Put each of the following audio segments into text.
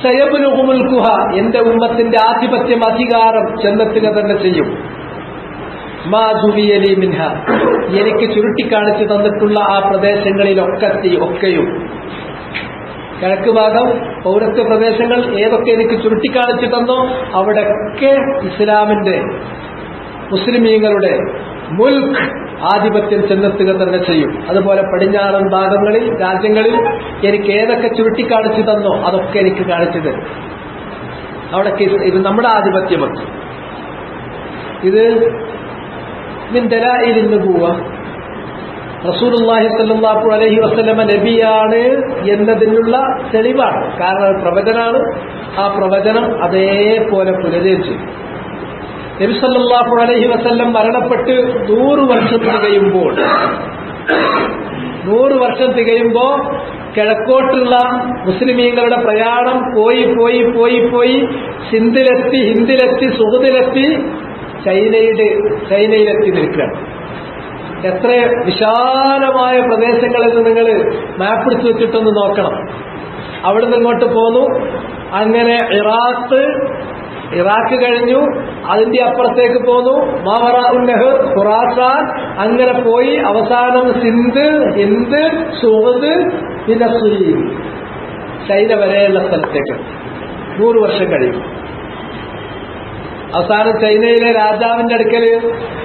സയബ്ലുഗു മുൽകുഹ, എന്റെ ഉമ്മത്തിന്റെ ആധിപത്യം അധികാരം ചെന്നെത്തുക തന്നെ ചെയ്യും. മാ ദുവിയലി മിൻഹ, എനിക്ക് ചുരുട്ടിക്കാണിച്ചു തന്നിട്ടുള്ള ആ പ്രദേശങ്ങളിലൊക്കെയും കിഴക്ക് ഭാഗം പൗരത്വ പ്രദേശങ്ങൾ ഏതൊക്കെ എനിക്ക് ചുരുട്ടിക്കാണിച്ചു തന്നോ അവിടെയൊക്കെ ഇസ്ലാമിന്റെ മുസ്ലിമീങ്ങളുടെ മുൽക്ക് ആധിപത്യം ചെന്നെത്തുക തന്നെ ചെയ്യും. അതുപോലെ പടിഞ്ഞാറൻ ഭാഗങ്ങളിൽ രാജ്യങ്ങളിൽ എനിക്ക് ഏതൊക്കെ ചുരുട്ടിക്കാണിച്ചു തന്നോ അതൊക്കെ എനിക്ക് കാണിച്ചു തരും. അവിടൊക്കെ ഇത് നമ്മുടെ ആധിപത്യമൊക്കെ. ഇത് ദലായിലിൽ നുബുവ, റസൂലുള്ളാഹി സ്വല്ലല്ലാഹു അലൈഹി വസല്ലമ നബിയാണ് എന്നതിനുള്ള തെളിവാണ്. കാരണം പ്രവചനാണ്. ആ പ്രവചനം അതേപോലെ പുലരുകയും ചെയ്യും. നബി സല്ലല്ലാഹു അലൈഹി വസല്ലം മരണപ്പെട്ട് 100 വർഷം തികയുമ്പോൾ കിഴക്കോട്ടുള്ള മുസ്ലിമീങ്ങളുടെ പ്രയാണം പോയി ഹിന്ദിലെത്തി സുഹൃത്തിലെത്തി ചൈനയിലെത്തി നിൽക്കുകയാണ്. എത്ര വിശാലമായ പ്രദേശങ്ങളെന്ന് നിങ്ങൾ മാപ്പെടുത്തു വെച്ചിട്ടൊന്ന് നോക്കണം. അവിടെ നിന്ന് ഇങ്ങോട്ട് പോന്നു. അങ്ങനെ ഇറാഖ് കഴിഞ്ഞു, അതിന്റെ അപ്പുറത്തേക്ക് പോന്നു, മാവറാഉൻ നഹർ, ഖുറാസാൻ, അങ്ങനെ പോയി അവസാനം സിന്ധ്, ഹിന്ദ്, സുഹദ്, പിന്നെ ചൈന വരെയുള്ള സ്ഥലത്തേക്ക് 100 വർഷം കഴിയും. അവസാനം ചൈനയിലെ രാജാവിന്റെ അടുക്കല്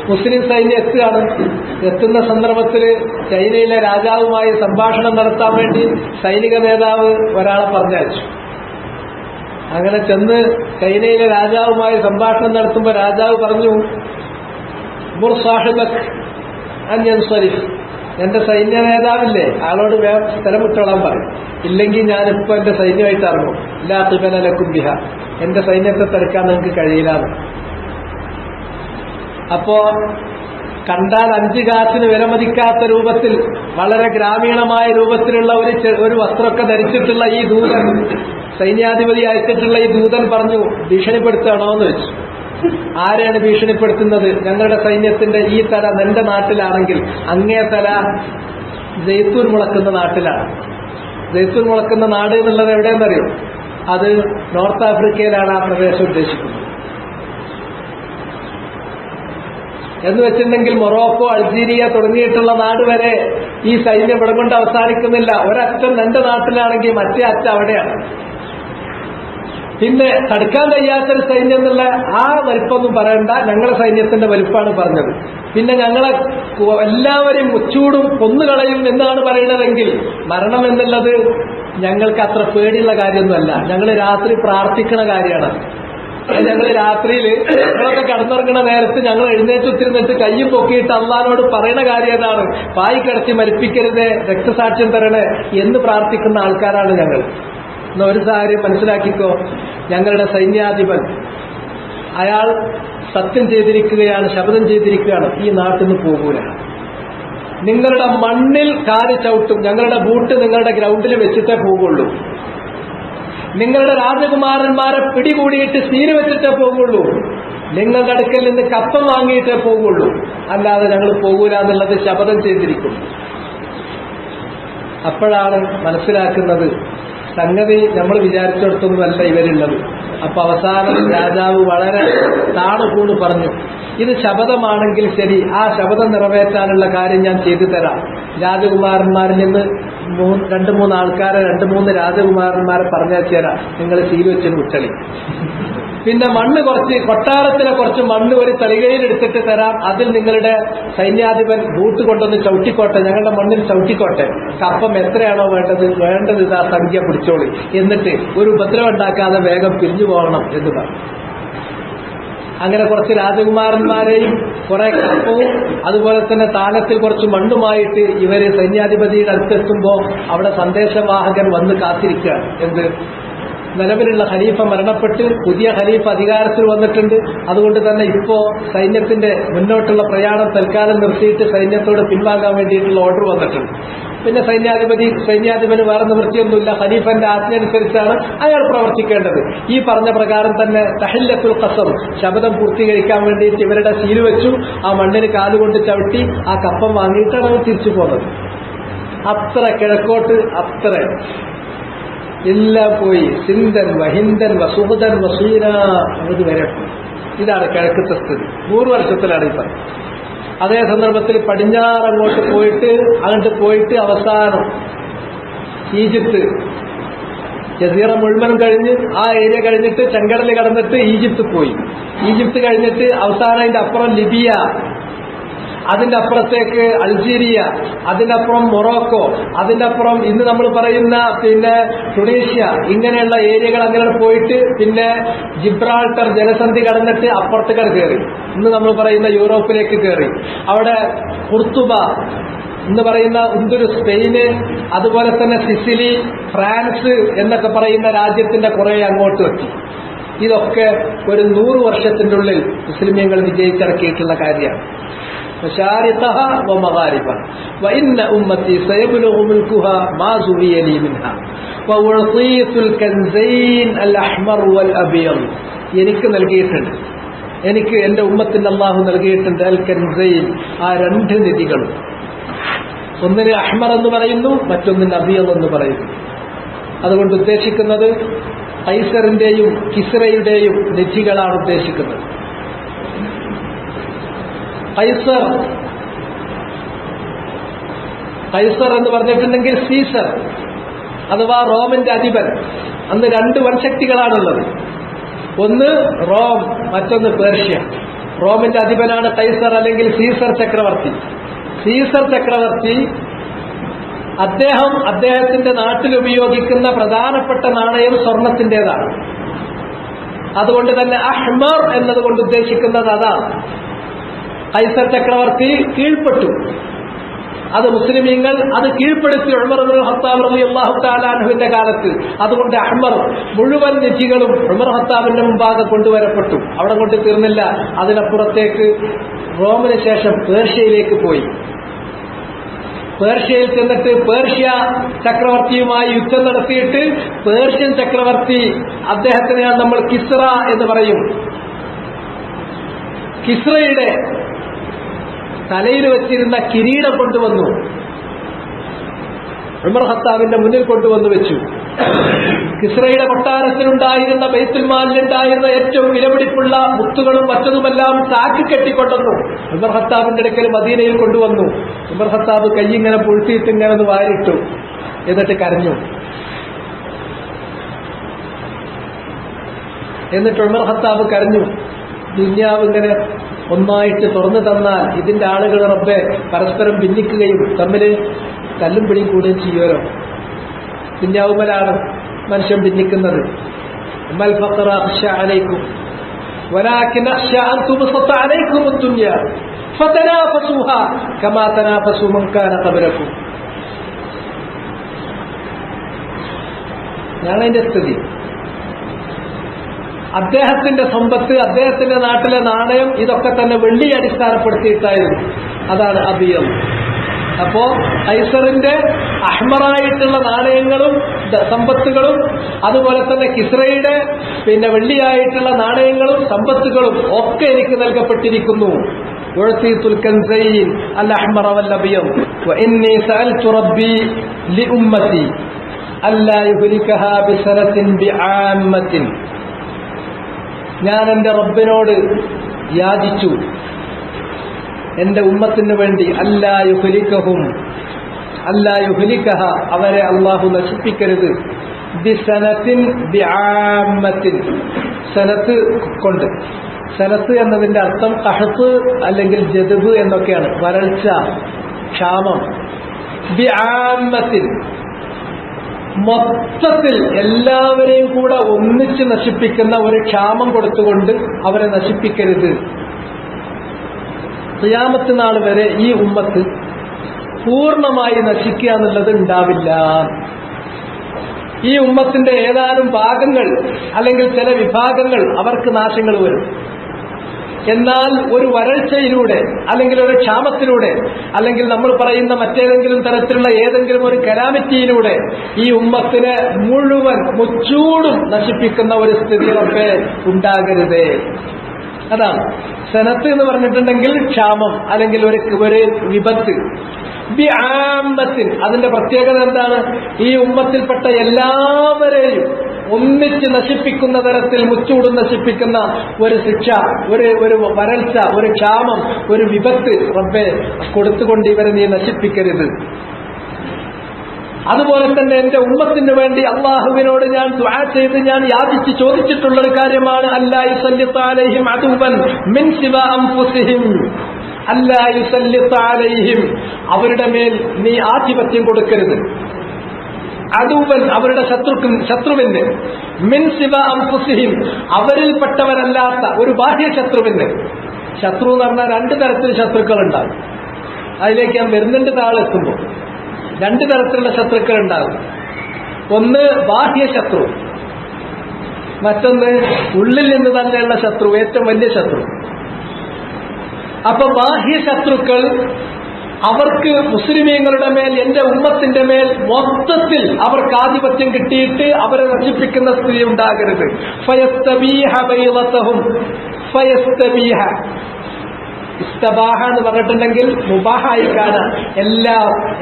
മുസ്ലിം സൈന്യം എത്തുകയാണ്. എത്തുന്ന സന്ദർഭത്തിൽ ചൈനയിലെ രാജാവുമായി സംഭാഷണം നടത്താൻ വേണ്ടി സൈനിക നേതാവ് ഒരാളെ പറഞ്ഞയച്ചു. അങ്ങനെ ചെന്ന് ചൈനയിലെ രാജാവുമായി സംഭാഷണം നടത്തുമ്പോൾ രാജാവ് പറഞ്ഞു, മുർ സാഹിബക് അൻ യൻസരിഫ്, എന്റെ സൈന്യ നേതാവില്ലേ ആളോട് വേഗം സ്ഥലം വിട്ടോളാൻ പറയും, ഇല്ലെങ്കിൽ ഞാനിപ്പോ എന്റെ സൈന്യമായിട്ട് ഇറങ്ങും. ലാ ഖിബല ലക്കും ബിഹ, എന്റെ സൈന്യത്തെ തടുക്കാൻ നിങ്ങൾക്ക് കഴിയില്ല. അപ്പോ കണ്ടാൽ 5 കാശിന് വിലമതിക്കാത്ത രൂപത്തിൽ വളരെ ഗ്രാമീണമായ രൂപത്തിലുള്ള ഒരു വസ്ത്രമൊക്കെ ധരിച്ചിട്ടുള്ള ഈ ദൂതൻ, സൈന്യാധിപതി അയച്ചിട്ടുള്ള ഈ ദൂതൻ പറഞ്ഞു, ഭീഷണിപ്പെടുത്തണോ എന്ന് വെച്ചു. ആരെയാണ് ഭീഷണിപ്പെടുത്തുന്നത്? ഞങ്ങളുടെ സൈന്യത്തിന്റെ ഈ തല നിന്റെ നാട്ടിലാണെങ്കിൽ അങ്ങേ തല ജെയ്ത്തൂൻ മുളക്കുന്ന നാട്ടിലാണ്. ജെയ്ത്തൂൻ മുളക്കുന്ന നാട് എന്നുള്ളത് എവിടെയെന്നറിയോ? അത് നോർത്ത് ആഫ്രിക്കയിലാണ് ആ പ്രദേശം ഉദ്ദേശിക്കുന്നത്. എന്ന് വെച്ചിട്ടുണ്ടെങ്കിൽ മൊറോക്കോ, അൾജീരിയ തുടങ്ങിയിട്ടുള്ള നാട് വരെ ഈ സൈന്യം ഇവിടെ കൊണ്ട് അവസാനിക്കുന്നില്ല. ഒരറ്റം നിന്റെ നാട്ടിലാണെങ്കിൽ മറ്റേ അറ്റം അവിടെയാണ്. പിന്നെ തടുക്കാൻ കഴിയാത്തൊരു സൈന്യം എന്നുള്ള ആ വലിപ്പമൊന്നും പറയണ്ട, ഞങ്ങളുടെ സൈന്യത്തിന്റെ വലിപ്പമാണ് പറഞ്ഞത്. പിന്നെ ഞങ്ങളെ എല്ലാവരെയും മുച്ചൂടും കൊന്നുകളയും എന്നാണ് പറയുന്നതെങ്കിൽ മരണം എന്നുള്ളത് ഞങ്ങൾക്ക് അത്ര പേടിയുള്ള കാര്യമൊന്നുമല്ല. ഞങ്ങൾ രാത്രി പ്രാർത്ഥിക്കുന്ന കാര്യമാണ്. ഞങ്ങൾ രാത്രിയിൽ ഞങ്ങളൊക്കെ കടന്നിറങ്ങുന്ന നേരത്ത് ഞങ്ങൾ എഴുന്നേറ്റുത്തിരുന്നിട്ട് കയ്യും പൊക്കിയിട്ട് അള്ളാനോട് പറയുന്ന കാര്യം ഏതാണ്? പായി കിടത്തി മരിപ്പിക്കരുതേ, രക്തസാക്ഷ്യം തരണേ എന്ന് പ്രാർത്ഥിക്കുന്ന ആൾക്കാരാണ് ഞങ്ങൾ. എന്ന ഒരു കാര്യം മനസ്സിലാക്കിക്കോ, ഞങ്ങളുടെ സൈന്യാധിപൻ അയാൾ സത്യം ചെയ്തിരിക്കുകയാണ്, ശപഥം ചെയ്തിരിക്കുകയാണ്, ഈ നാട്ടിൽ നിന്ന് പോകൂല. നിങ്ങളുടെ മണ്ണിൽ കാല് ചവിട്ടും, ഞങ്ങളുടെ ബൂട്ട് നിങ്ങളുടെ ഗ്രൗണ്ടിൽ വെച്ചിട്ടേ പോകുള്ളൂ. നിങ്ങളുടെ രാജകുമാരന്മാരെ പിടികൂടിയിട്ട് സീന് വെച്ചിട്ടേ പോകുള്ളൂ. നിങ്ങളുടെ അടുക്കൽ നിന്ന് കപ്പം വാങ്ങിയിട്ടേ പോകുള്ളൂ. അല്ലാതെ ഞങ്ങൾ പോകൂല എന്നുള്ളത് ശപഥം ചെയ്തിരിക്കും. അപ്പോഴാണ് മനസ്സിലാക്കുന്നത് സംഗതി നമ്മൾ വിചാരിച്ചിടത്തൊന്നുമല്ല ഇവരുള്ളത്. അപ്പൊ അവസാനം രാജാവ് വളരെ താണുകൂണ് പറഞ്ഞു, ഇത് ശപഥമാണെങ്കിൽ ശരി, ആ ശപഥം നിറവേറ്റാനുള്ള കാര്യം ഞാൻ ചെയ്തു തരാം. രാജകുമാരന്മാരിൽ നിന്ന് 2-3 ആൾക്കാരെ 2-3 രാജകുമാരന്മാരെ പറഞ്ഞയച്ചു തരാം, നിങ്ങൾ സീൽ വെച്ച് മുട്ടളി. പിന്നെ മണ്ണ് കൊട്ടാരത്തിലെ കുറച്ച് മണ്ണ് ഒരു തളികയിൽ എടുത്തിട്ട് തരാം, അതിൽ നിങ്ങളുടെ സൈന്യാധിപൻ ബൂട്ട് കൊണ്ടൊന്ന് ചവിട്ടിക്കോട്ടെ, ഞങ്ങളുടെ മണ്ണിൽ ചവിട്ടിക്കോട്ടെ. കപ്പം എത്രയാണോ വേണ്ടത് ഇതാ സംഖ്യ പിടിച്ചോളി, എന്നിട്ട് ഒരു ഉപദ്രവം ഉണ്ടാക്കാതെ വേഗം പിരിഞ്ഞു പോകണം എന്ന് പറഞ്ഞു. അങ്ങനെ കുറച്ച് രാജകുമാരന്മാരെയും കുറെ കപ്പവും അതുപോലെ തന്നെ താലത്തിൽ കുറച്ച് മണ്ണുമായിട്ട് ഇവര് സൈന്യാധിപതിയുടെ അടുത്തെത്തുമ്പോൾ അവിടെ സന്ദേശവാഹകൻ വന്ന് കാത്തിരിക്കുകയാണ്. എന്ത്? നിലവിലുള്ള ഖലീഫ മരണപ്പെട്ട് പുതിയ ഖലീഫ അധികാരത്തിൽ വന്നിട്ടുണ്ട്. അതുകൊണ്ട് തന്നെ ഇപ്പോ സൈന്യത്തിന്റെ മുന്നോട്ടുള്ള പ്രയാണം തൽക്കാലം നിർത്തിയിട്ട് സൈന്യത്തോട് പിൻവാങ്ങാൻ വേണ്ടിയിട്ടുള്ള ഓർഡർ വന്നിട്ടുണ്ട്. പിന്നെ സൈന്യാധിപന് വേറെ നിവൃത്തിയൊന്നുമില്ല, ഖലീഫന്റെ ആജ്ഞ അനുസരിച്ചാണ് അയാൾ പ്രവർത്തിക്കേണ്ടത്. ഈ പറഞ്ഞ പ്രകാരം തന്നെ തഹില്ലത്തുൽ ഖസം, ശപഥം പൂർത്തീകരിക്കാൻ വേണ്ടിയിട്ട് ഇവരുടെ സീല് വെച്ചു. ആ മണ്ണിന് കാലുകൊണ്ട് ചവിട്ടി ആ കപ്പം വാങ്ങിയിട്ടാണ് അവർ തിരിച്ചു പോകുന്നത്. അത്ര കിഴക്കോട്ട്, അത്ര എല്ലാം പോയി. സിന്ധൻ വഹിന്ദൻ വസുഹദൻ വസീന അത് വരെ. ഇതാണ് കിഴക്കത്തെ സ്ഥിതി. 100 വർഷത്തിലാണ് ഈ പറഞ്ഞത്. അതേ സന്ദർഭത്തിൽ പടിഞ്ഞാറ് അങ്ങോട്ട് പോയിട്ട് അവസാനം ഈജിപ്ത് ജസീറ മുഴുവൻ കഴിഞ്ഞ് ആ ഏരിയ കഴിഞ്ഞിട്ട് ചെങ്കടൽ കടന്നിട്ട് ഈജിപ്ത് പോയി. ഈജിപ്ത് കഴിഞ്ഞിട്ട് അവസാനം അതിന്റെ അപ്പുറം ലിബിയ, അതിന്റെ അപ്പുറത്തേക്ക് അൾജീരിയ, അതിന്റെ അപ്പുറം മൊറോക്കോ, അതിന്റെ അപ്പുറം ഇന്ന് നമ്മൾ പറയുന്ന ടുണീഷ്യ, ഇങ്ങനെയുള്ള ഏരിയകൾ അങ്ങനെ പോയിട്ട് പിന്നെ ജിബ്രാൾട്ടർ ജലസന്ധി കടന്നിട്ട് അപ്പുറത്തേക്ക് കയറി. ഇന്ന് നമ്മൾ പറയുന്ന യൂറോപ്പിലേക്ക് കയറി. അവിടെ കുർത്തുബ എന്ന് പറയുന്ന എന്തൊരു സ്പെയിന്, അതുപോലെ തന്നെ സിസിലി, ഫ്രാൻസ് എന്നൊക്കെ പറയുന്ന രാജ്യത്തിന്റെ കുറെ അങ്ങോട്ട് എത്തി. ഇതൊക്കെ ഒരു 100 വർഷത്തിന്റെ ഉള്ളിൽ മുസ്ലിമീങ്ങൾ വിജയിച്ചിറക്കിയിട്ടുള്ള കാര്യമാണ്. مشارقها ومغاربها وإن أمتي سيبلغ ملكها ما زوي لي منها وأعطيت الكنزين الأحمر والأبيض. എനിക്ക് നൽകിയിട്ടുണ്ട്, എനിക്ക് എന്റെ ഉമ്മത്തിന് അല്ലാഹു നൽകിയിട്ടുണ്ട് അൽ കൻസൈൻ, ആ 2 നിധികൾ. ഒന്നിന് അഹ്മർ എന്ന് പറയുന്നു, മറ്റൊന്നിന് അബിയദ് എന്ന് പറയുന്നു. അതുകൊണ്ട് ഉദ്ദേശിക്കുന്നത് കൈസറിന്റെയും കിസ്റയുടെയും നിധികളാണ് ഉദ്ദേശിക്കുന്നത്. കൈസർ എന്ന് പറഞ്ഞിട്ടുണ്ടെങ്കിൽ സീസർ അഥവാ റോമിന്റെ അധിപൻ. അന്ന് 2 വൻശക്തികളാണുള്ളത്. ഒന്ന് റോം, മറ്റൊന്ന് പേർഷ്യ. റോമിന്റെ അധിപനാണ് കൈസർ അല്ലെങ്കിൽ സീസർ ചക്രവർത്തി. സീസർ ചക്രവർത്തി അദ്ദേഹത്തിന്റെ നാട്ടിൽ ഉപയോഗിക്കുന്ന പ്രധാനപ്പെട്ട നാണയം സ്വർണത്തിൻ്റെതാണ്. അതുകൊണ്ട് തന്നെ അഹ്മർ എന്നതുകൊണ്ട് ഉദ്ദേശിക്കുന്നത് അതാണ്. കൈസർ ചക്രവർത്തി കീഴ്പ്പെട്ടു. അത് മുസ്ലിമീങ്ങൾ അത് കീഴ്പ്പെടുത്തി ഉമർ ഇബ്നുൽ ഖത്താബ് റളിയല്ലാഹു തആല അൻഹുവിന്റെ കാലത്ത്. അതുകൊണ്ട് അഹ്മർ മുഴുവൻ നിധികളും ഉമർ ഖത്താബിന്റെ മുമ്പാകെ കൊണ്ടുവരപ്പെട്ടു. അവിടെ കൊണ്ട് തീർന്നില്ല, അതിനപ്പുറത്തേക്ക് റോമിന് ശേഷം പേർഷ്യയിലേക്ക് പോയി. പേർഷ്യയിൽ ചെന്നിട്ട് പേർഷ്യ ചക്രവർത്തിയുമായി യുദ്ധം നടത്തിയിട്ട് പേർഷ്യൻ ചക്രവർത്തി, അദ്ദേഹത്തിനെയാണ് നമ്മൾ കിസ്റ എന്ന് പറയും, കിസ്റയുടെ തലയിൽ വെച്ചിരുന്ന കിരീടം കൊണ്ടുവന്നു ഉമർ ഖത്താബിന്റെ മുന്നിൽ കൊണ്ടുവന്നു വെച്ചു. കിസ്റയുടെ കൊട്ടാരത്തിലുണ്ടായിരുന്ന ബൈത്തുൽ മാലിലുണ്ടായിരുന്ന ഏറ്റവും വിലപിടിപ്പുള്ള മുത്തുകളും മറ്റതുമെല്ലാം ചാക്ക് കെട്ടിക്കൊണ്ടുവന്നു ഉമർ ഖത്താബിന്റെ അടുക്കൽ മദീനയിൽ കൊണ്ടുവന്നു. ഉമർ ഖത്താബ് കൈ ഇങ്ങനെ പൊഴുത്തിയിട്ട് ഇങ്ങനെ ഒന്ന് വാരിട്ടു, എന്നിട്ട് കരഞ്ഞു. എന്നിട്ട് ഉമർ ഖത്താബ് കരഞ്ഞു, ദുനിയാവ് ഇങ്ങനെ ഒന്നായിട്ട് തുറന്നു തന്നാൽ ഇതിന്റെ ആളുകൾ റബ്ബെ പരസ്പരം ഭിന്നിക്കുകയും തമ്മിൽ തല്ലും പിടിയും കൂടുകയും ചെയ്യുമല്ലോ. ദുനിയാവുമലാണ് മനുഷ്യൻ ഭിന്നിക്കുന്നത്. ഞാനതിന്റെ സ്ഥിതി. അദ്ദേഹത്തിന്റെ സമ്പത്ത്, അദ്ദേഹത്തിന്റെ നാട്ടിലെ നാണയം, ഇതൊക്കെ തന്നെ വെള്ളി അടിസ്ഥാനപ്പെടുത്തിയിട്ടായിരുന്നു. അതാണ് അബിയം. അപ്പോ കൈസറിന്റെ അഹ്മറായിട്ടുള്ള നാണയങ്ങളും സമ്പത്തുകളും അതുപോലെ തന്നെ കിസ്റയുടെ വെള്ളിയായിട്ടുള്ള നാണയങ്ങളും സമ്പത്തുകളും ഒക്കെ എനിക്ക് നൽകപ്പെട്ടിരിക്കുന്നു. الأحمر والأبيض وإني سألت ربي لأمتي ألا يهلكها بسنة بعامة. ഞാൻ എന്റെ റബ്ബിനോട് യാചിച്ചു എന്റെ ഉമ്മത്തിന് വേണ്ടി അല്ലാ യുഹ്ലികഹ, അവരെ അല്ലാഹു നശിപ്പിക്കരുത്, ബിസനത്തിൻ ബിആമ്മത്തിൻ, സനത്ത് കൊണ്ട്. സനത്ത് എന്നതിന്റെ അർത്ഥം കഹത്ത് അല്ലെങ്കിൽ ജദ്ബ് എന്നൊക്കെയാണ്, വരൾച്ച, ക്ഷാമം. ബിആമ്മത്തിൻ, മൊത്തത്തിൽ എല്ലാവരെയും കൂടെ ഒന്നിച്ച് നശിപ്പിക്കുന്ന ഒരു ക്ഷാമം കൊടുത്തുകൊണ്ട് അവരെ നശിപ്പിക്കരുത്. ഖിയാമത്ത് നാൾ വരെ ഈ ഉമ്മത്ത് പൂർണ്ണമായി നശിക്കുക എന്നുള്ളത് ഉണ്ടാവില്ല. ഈ ഉമ്മത്തിന്റെ ഏതാനും ഭാഗങ്ങൾ അല്ലെങ്കിൽ ചില വിഭാഗങ്ങൾ അവർക്ക് നാശങ്ങൾ വരും. എന്നാൽ ഒരു വരൾച്ചയിലൂടെ അല്ലെങ്കിൽ ഒരു ക്ഷാമത്തിലൂടെ അല്ലെങ്കിൽ നമ്മൾ പറയുന്ന മറ്റേതെങ്കിലും തരത്തിലുള്ള ഏതെങ്കിലും ഒരു കലാമിറ്റിയിലൂടെ ഈ ഉമ്മത്തിനെ മുഴുവൻ മുച്ചൂടും നശിപ്പിക്കുന്ന ഒരു സ്ഥിതി റബ്ബേ ഉണ്ടാകരുതേ. അതാണ് സനത്ത് എന്ന് പറഞ്ഞിട്ടുണ്ടെങ്കിൽ ക്ഷാമം അല്ലെങ്കിൽ ഒരു വിപത്ത്. ബിആമ്മത്തിൻ, അതിന്റെ പ്രത്യേകത എന്താണ്? ഈ ഉമ്മത്തിൽപ്പെട്ട എല്ലാവരെയും ഒന്നിച്ച് നശിപ്പിക്കുന്ന തരത്തിൽ മുച്ചൂടും നശിപ്പിക്കുന്ന ഒരു ശിക്ഷ, ഒരു വരൾച്ച, ഒരു ക്ഷാമം, ഒരു വിപത്ത് റബ്ബേ കൊടുത്തുകൊണ്ട് ഇവരെ നീ നശിപ്പിക്കരുത്. അതുപോലെ തന്നെ എന്റെ ഉമ്മത്തിന് വേണ്ടി അള്ളാഹുവിനോട് ഞാൻ ദുആ ചെയ്ത് ഞാൻ യാചിച്ച് ചോദിച്ചിട്ടുള്ള ഒരു കാര്യമാണ് അല്ലാ യുസല്ലിത അലൈഹിം അദുവൻ മിൻ സിവാ അൻഫുസിഹിം, അല്ലാ യുസല്ലിത അലൈഹിം, അവരുടെ മേൽ നീ ആധിപത്യം കൊടുക്കരുത്. അദുവൻ, അവരുടെ ശത്രുവിന്, മിൻ സിവാ അൻഫുസിഹിം, അവരിൽപ്പെട്ടവരല്ലാത്ത ഒരു ബാഹ്യ ശത്രുവിന്. ശത്രു എന്ന് പറഞ്ഞാൽ രണ്ട് തരത്തിൽ ശത്രുക്കളുണ്ടാകും. അതിലേക്ക് ഞാൻ വരുന്നുണ്ട് താഴെത്തുമ്പോൾ. രണ്ട് തരത്തിലുള്ള ശത്രുക്കൾ ഉണ്ടാകും. ഒന്ന് ബാഹ്യ ശത്രു, മറ്റൊന്ന് ഉള്ളിൽ നിന്ന് തന്നെയുള്ള ശത്രു, ഏറ്റവും വലിയ ശത്രു. അപ്പൊ ബാഹ്യ ശത്രുക്കൾ അവർക്ക് മുസ്ലിമീങ്ങളുടെ മേൽ, എന്റെ ഉമ്മത്തിന്റെ മേൽ മൊത്തത്തിൽ അവർക്ക് ആധിപത്യം കിട്ടിയിട്ട് അവരെ നശിപ്പിക്കുന്ന സ്ഥിതി ഉണ്ടാകരുത്. ഫയസ്തബീഹ ബൈളതഹും, ഫയസ്തബീഹ, ഇസ്തബാഹ എന്ന് പറഞ്ഞിട്ടുണ്ടെങ്കിൽ മുബാഹായി കാണാൻ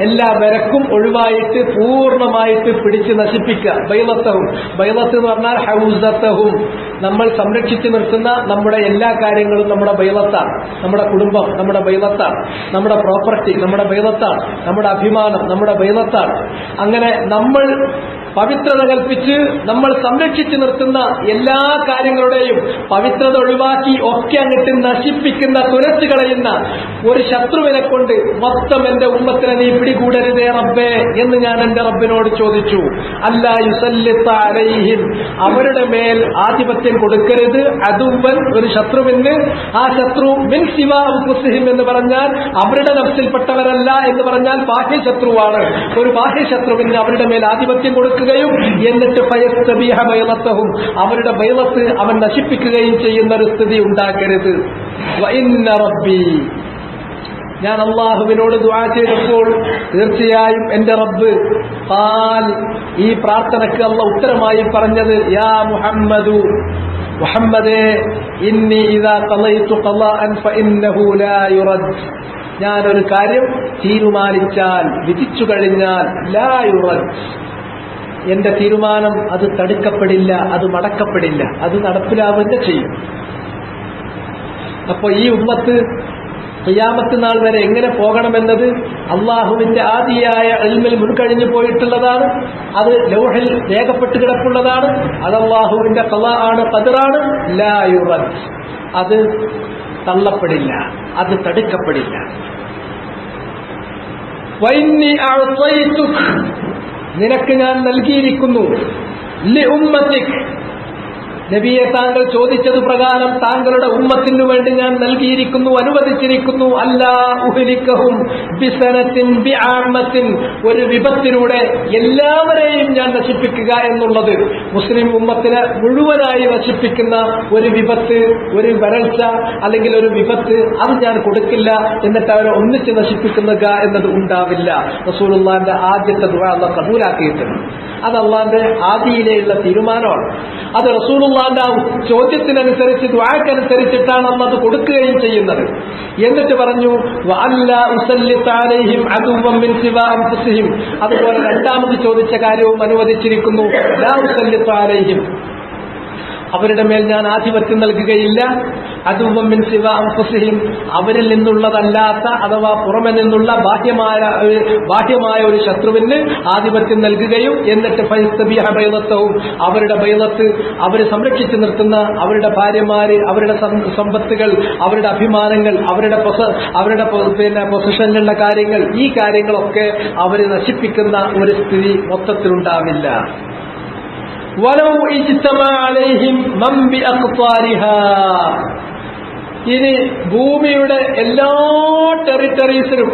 എല്ലാ വിലക്കും ഒഴിവായിട്ട് പൂർണ്ണമായിട്ട് പിടിച്ച് നശിപ്പിക്കുക. ബൈളത്തഹും, ബൈളത്ത് എന്ന് പറഞ്ഞാൽ ഹൗസത്തഹും, നമ്മൾ സംരക്ഷിച്ചു നിർത്തുന്ന നമ്മുടെ എല്ലാ കാര്യങ്ങളും നമ്മുടെ ബൈളത്താണ്. നമ്മുടെ കുടുംബം നമ്മുടെ ബൈളത്താണ്, നമ്മുടെ പ്രോപ്പർട്ടി നമ്മുടെ ബൈളത്താണ്, നമ്മുടെ അഭിമാനം നമ്മുടെ ബൈളത്താണ്. അങ്ങനെ നമ്മൾ പവിത്രത കൽപ്പിച്ച് നമ്മൾ സംരക്ഷിച്ചു നിർത്തുന്ന എല്ലാ കാര്യങ്ങളുടെയും പവിത്രത ഒഴിവാക്കി ഒക്കെ അങ്ങോട്ട് നശിപ്പിക്കുന്ന, തുരച്ചു കളയുന്ന ഒരു ശത്രുവിനെ കൊണ്ട് മൊത്തം എന്റെ ഉമ്മത്തിനെ നീ പിടികൂടരുതേ റബ്ബേ എന്ന് ഞാൻ എന്റെ റബ്ബിനോട് ചോദിച്ചു. അല്ലാ യുസല്ലിത അലൈഹിം, അവരുടെ മേൽ ആധിപത്യം കൊടുക്കരുത്. അദുവൻ, ഒരു ശത്രുവിന്. ആ ശത്രു മിൻ സിവാ അൻഫുസിഹിം എന്ന് പറഞ്ഞാൽ അവരുടെ നഫ്സിൽപ്പെട്ടവരല്ല എന്ന് പറഞ്ഞാൽ ബാഹ്യ ശത്രുവാണ്. ഒരു ബാഹ്യ ശത്രുവിന് അവരുടെ മേൽ ആധിപത്യം കൊടുക്കുകയും എന്നിട്ട് ഫയസ്തബീഹ ബൈളത്തഹും, അവരുടെ ബൈളത്ത് അവൻ നശിപ്പിക്കുകയും ചെയ്യുന്ന ഒരു സ്ഥിതി ഉണ്ടാക്കരുത്. വഇന്ന റബ്ബി, ഞാൻ അള്ളാഹുവിനോട് ദുആ ചെയ്തപ്പോൾ തീർച്ചയായും എന്റെ റബ്ബ് ഖാൽ, ഈ പ്രാർത്ഥനയ്ക്ക് അള്ളാഹ് ഉത്തരമായി പറഞ്ഞത്, യാ മുഹമ്മദു, മുഹമ്മദേ, ഇന്നി ഇദാ ഖളൈതു ഖളാഅൻ ഫഇന്നഹു ലാ യുറദ്, ഞാനൊരു കാര്യം തീരുമാനിച്ചാൽ, വിധിച്ചു കഴിഞ്ഞാൽ, ലാ യുറദ്, എന്റെ തീരുമാനം അത് തടുക്കപ്പെടില്ല, അത് മടക്കപ്പെടില്ല, അത് നടപ്പിലാവുക ചെയ്യും. അപ്പൊ ഈ ഉമ്മത്ത് ഖിയാമത്ത് നാൾ വരെ എങ്ങനെ പോകണമെന്നത് അള്ളാഹുവിന്റെ ആദിയായ ഇൽമിൽ മുൻകഴിഞ്ഞു പോയിട്ടുള്ളതാണ്. അത് ലൗഹിൽ രേഖപ്പെട്ട് കിടപ്പുള്ളതാണ്. അത് അള്ളാഹുവിന്റെ ഖളാ ആണ്, ഖദറാണ്. ലാ യുറദ്, അത് തള്ളപ്പെടില്ല, അത് തടുക്കപ്പെടില്ല. വഇന്നി അഅ്തൈതുക, നിനക്ക് ഞാൻ നൽകിയിരിക്കുന്നു, ലി ഉമ്മത്തിക്, നബിയെ താങ്കൾ ചോദിച്ചത് പ്രകാരം താങ്കളുടെ ഉമ്മത്തിനു വേണ്ടി ഞാൻ നൽകിയിരിക്കുന്നു, അനുവദിച്ചിരിക്കുന്നു. അല്ലാ ഉഹ്ലിക്കഹും ബിസനത്തിൻ ബിആമ്മത്തിൻ, ഒരു വിപത്തിലൂടെ എല്ലാവരെയും ഞാൻ നശിപ്പിക്കുക എന്നുള്ളത്. മുസ്ലിം ഉമ്മത്തിനെ മുഴുവനായി നശിപ്പിക്കുന്ന ഒരു വിപത്ത്, ഒരു വരൾച്ച അല്ലെങ്കിൽ ഒരു വിപത്ത്, അത് ഞാൻ കൊടുക്കില്ല. എന്നിട്ട് അവരെ ഒന്നിച്ച് നശിപ്പിക്കുക എന്നത് ഉണ്ടാവില്ല. റസൂലുള്ളാഹിന്റെ ആദ്യത്തെ ദുആ അല്ലാഹ് കബൂലാക്കിയിട്ടുണ്ട്. അത് അള്ളാന്റെ ആദിയിലെയുള്ള തീരുമാനമാണ്. അത് റസൂലുള്ളാഹിന്റെ ചോദ്യത്തിനനുസരിച്ച്, ദുആക്കനുസരിച്ചിട്ടാണ് അള്ളാഹ് അത് കൊടുക്കുകയും ചെയ്യുന്നത്. എന്നിട്ട് പറഞ്ഞു, വഅല്ലാ ഉസല്ലിത അലൈഹിം അദുവൻ മിൻ സിവാ അൻഫുസിഹിം, അതുപോലെ രണ്ടാമത് ചോദിച്ച കാര്യവും അനുവദിച്ചിരിക്കുന്നു. ലാ ഉസല്ലിത അലൈഹിം, അവരുടെ മേൽ ഞാൻ ആധിപത്യം നൽകുകയില്ല. അദുവൻ മിൻ സിവാ അൻഫുസിഹിം, അവരിൽ നിന്നുള്ളതല്ലാത്ത അഥവാ പുറമെ നിന്നുള്ള ബാഹ്യമായ ഒരു ശത്രുവിന് ആധിപത്യം നൽകുകയും എന്നിട്ട് ഫയസ്തബീഹ ബൈളത്തഹും, അവരുടെ ബൈളത്ത്, അവർ സംരക്ഷിച്ചു നിർത്തുന്ന അവരുടെ ഭാര്യമാര്, അവരുടെ സമ്പത്തുകൾ, അവരുടെ അഭിമാനങ്ങൾ, അവരുടെ പൊസിഷനിലുള്ള കാര്യങ്ങൾ, ഈ കാര്യങ്ങളൊക്കെ അവർ നശിപ്പിക്കുന്ന ഒരു സ്ഥിതി മൊത്തത്തിലുണ്ടാവില്ല. വലൗ ഇജ്തമഅ അലൈഹിം മൻ ബിഅഖ്താരിഹാ, ഇനി ഭൂമിയുടെ എല്ലാ ടെറിട്ടറീസിലും,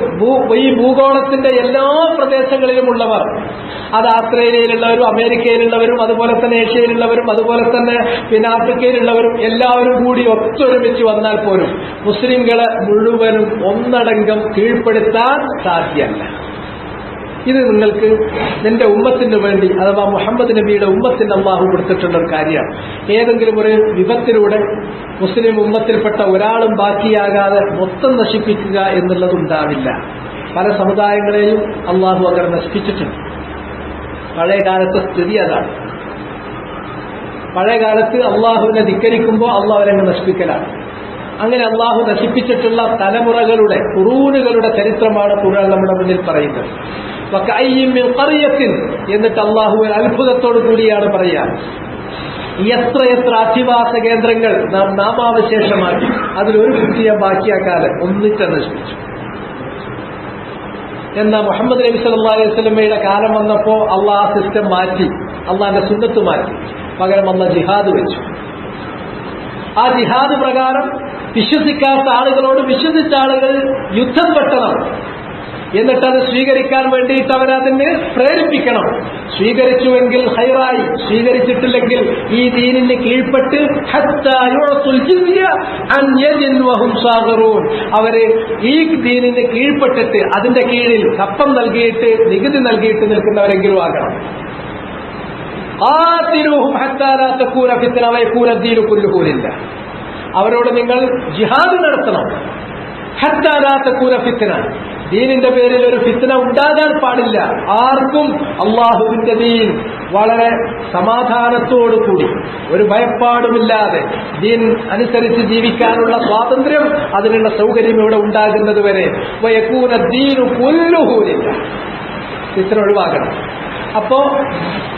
ഈ ഭൂഗോളത്തിന്റെ എല്ലാ പ്രദേശങ്ങളിലുമുള്ളവർ, അത് ആസ്ട്രേലിയയിലുള്ളവരും അമേരിക്കയിലുള്ളവരും അതുപോലെ തന്നെ ഏഷ്യയിലുള്ളവരും അതുപോലെ തന്നെ പിന്നെ ആഫ്രിക്കയിലുള്ളവരും എല്ലാവരും കൂടി ഒത്തൊരുമിച്ച് വന്നാൽ പോലും മുസ്ലിങ്ങളെ മുഴുവനും ഒന്നടങ്കം കീഴ്പ്പെടുത്താൻ സാധ്യമല്ല. ഇത് നിങ്ങൾക്ക് നിന്റെ ഉമ്മത്തിന് വേണ്ടി അഥവാ മുഹമ്മദ് നബിയുടെ ഉമ്മത്തിന് അള്ളാഹു കൊടുത്തിട്ടുള്ള ഒരു കാര്യമാണ്. ഏതെങ്കിലും ഒരു വിപത്തിലൂടെ മുസ്ലിം ഉമ്മത്തിൽപ്പെട്ട ഒരാളും ബാക്കിയാകാതെ മൊത്തം നശിപ്പിക്കുക എന്നുള്ളതുണ്ടാവില്ല. പല സമുദായങ്ങളെയും അള്ളാഹു അങ്ങനെ നശിപ്പിച്ചിട്ടുണ്ട്. പഴയ കാലത്തെ സ്ഥിതി അതാണ്. പഴയ കാലത്ത് അള്ളാഹുവിനെ ധിക്കരിക്കുമ്പോൾ അള്ളാഹു അവരങ്ങ് നശിപ്പിക്കലാണ്. അങ്ങനെ അള്ളാഹു നശിപ്പിച്ചിട്ടുള്ള തലമുറകളുടെ ഖുറൂനുകളുടെ ചരിത്രമാണ് ഖുർആൻ നമ്മുടെ മുന്നിൽ പറയുന്നത്. എന്നിട്ട് അള്ളാഹു ഒരു അത്ഭുതത്തോടു കൂടിയാണ് പറയുക, എത്രയെത്ര അധിവാസ കേന്ദ്രങ്ങൾ നാം നാമാവശേഷമാക്കി, അതിലൊരു കുട്ടിയെ ബാക്കിയാക്കാതെ ഒന്നിച്ച് നശിപ്പിച്ചു. എന്നാൽ മുഹമ്മദ് നബി സല്ലല്ലാഹു അലൈഹി വസല്ലമയുടെ കാലം വന്നപ്പോൾ അള്ളാഹ് ആ സിസ്റ്റം മാറ്റി, അള്ളാഹിന്റെ സുന്നത്ത് മാറ്റി. പകരം അള്ളാഹ് ജിഹാദ് വെച്ചു. ആ ജിഹാദ് പ്രകാരം വിശ്വസിക്കാത്ത ആളുകളോട് വിശ്വസിച്ച ആളുകൾ യുദ്ധം വെട്ടണം, എന്നിട്ടത് സ്വീകരിക്കാൻ വേണ്ടിയിട്ട് അവരതിന് പ്രേരിപ്പിക്കണം. സ്വീകരിച്ചുവെങ്കിൽ ഹൈറായി, സ്വീകരിച്ചിട്ടില്ലെങ്കിൽ ഈ ദീനിന് കീഴ്പ്പെട്ട് അവര് ഈ ദീനിന് കീഴ്പ്പെട്ടിട്ട് അതിന്റെ കീഴിൽ കപ്പം നൽകിയിട്ട് നികുതി നൽകിയിട്ട് നിൽക്കുന്നവരെങ്കിലും ആകണം. അവരോട് നിങ്ങൾ ജിഹാദ് നടത്തണം. ദീനിന്റെ പേരിൽ ഒരു ഫിത്ന ഉണ്ടാകാൻ പാടില്ല. ആർക്കും അള്ളാഹുവിന്റെ ദീൻ വളരെ സമാധാനത്തോടുകൂടി ഒരു ഭയപ്പാടുമില്ലാതെ ദീൻ അനുസരിച്ച് ജീവിക്കാനുള്ള സ്വാതന്ത്ര്യം, അതിനുള്ള സൗകര്യം ഇവിടെ ഉണ്ടാകുന്നത് വരെ വയക്കൂന ദീനു കുല്ലുഹൂലില്ല, ഫിത്ന ഒഴിവാക്കണം. അപ്പോ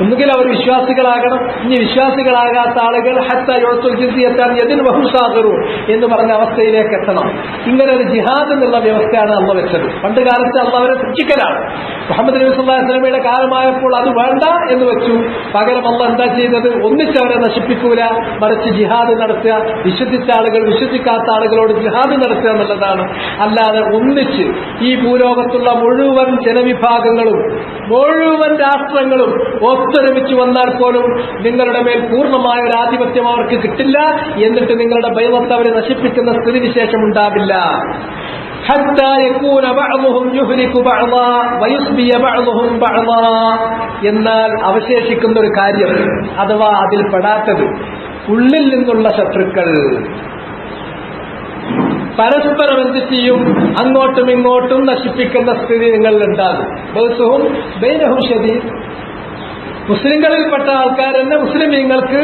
ഒന്നുകിൽ അവർ വിശ്വാസികളാകണം. ഇനി വിശ്വാസികളാകാത്ത ആളുകൾ ഹത്താ യുഅത്തുൽ ജിസിയത്താൻ യദിൻ വഹും സാഗിറൂൻ എന്ന് പറഞ്ഞ അവസ്ഥയിലേക്ക് എത്തണം. ഇങ്ങനെ ഒരു ജിഹാദ് എന്നുള്ള വ്യവസ്ഥയാണ് അള്ളാഹ് വെച്ചത്. പണ്ട് കാലത്ത് അള്ളാഹ് അവരെ ശിക്ഷിക്കലാണ്. മുഹമ്മദ് നബി സല്ലല്ലാഹു അലൈഹി വസല്ലമയുടെ കാലമായപ്പോൾ അത് വേണ്ട എന്ന് വെച്ചു. പകരം അള്ളാഹ് എന്താ ചെയ്തത്? ഒന്നിച്ചവരെ നശിപ്പിക്കൂല, മറിച്ച് ജിഹാദ് നടത്തുക. വിശ്വസിച്ച ആളുകൾ വിശ്വസിക്കാത്ത ആളുകളോട് ജിഹാദ് നടത്തുക എന്നുള്ളതാണ്. അല്ലാതെ ഒന്നിച്ച് ഈ ഭൂലോകത്തുള്ള മുഴുവൻ ജനവിഭാഗങ്ങളും മുഴുവൻ രാഷ്ട്രങ്ങളും ഒത്തൊരുമിച്ച് വന്നാൽ പോലും നിങ്ങളുടെ മേൽ പൂർണ്ണമായ ഒരു ആധിപത്യം അവർക്ക് കിട്ടില്ല. എന്നിട്ട് നിങ്ങളുടെ ബൈഅത്ത് അവരെ നശിപ്പിക്കുന്ന സ്ഥിതിവിശേഷം ഉണ്ടാവില്ല. എന്നാൽ അവശേഷിക്കുന്ന ഒരു കാര്യം, അഥവാ അതിൽ പെടാത്തത്, ഉള്ളിൽ നിന്നുള്ള ശത്രുക്കൾ പരസ്പരം എന്ത് ചെയ്യും? അങ്ങോട്ടും ഇങ്ങോട്ടും നശിപ്പിക്കുന്ന സ്ഥിതി നിങ്ങളിലുണ്ടാകും. ബഅ്സുഹും ബൈനഹും ശദീദ്. മുസ്ലിങ്ങളിൽപ്പെട്ട ആൾക്കാർ തന്നെ മുസ്ലിമീങ്ങൾക്ക്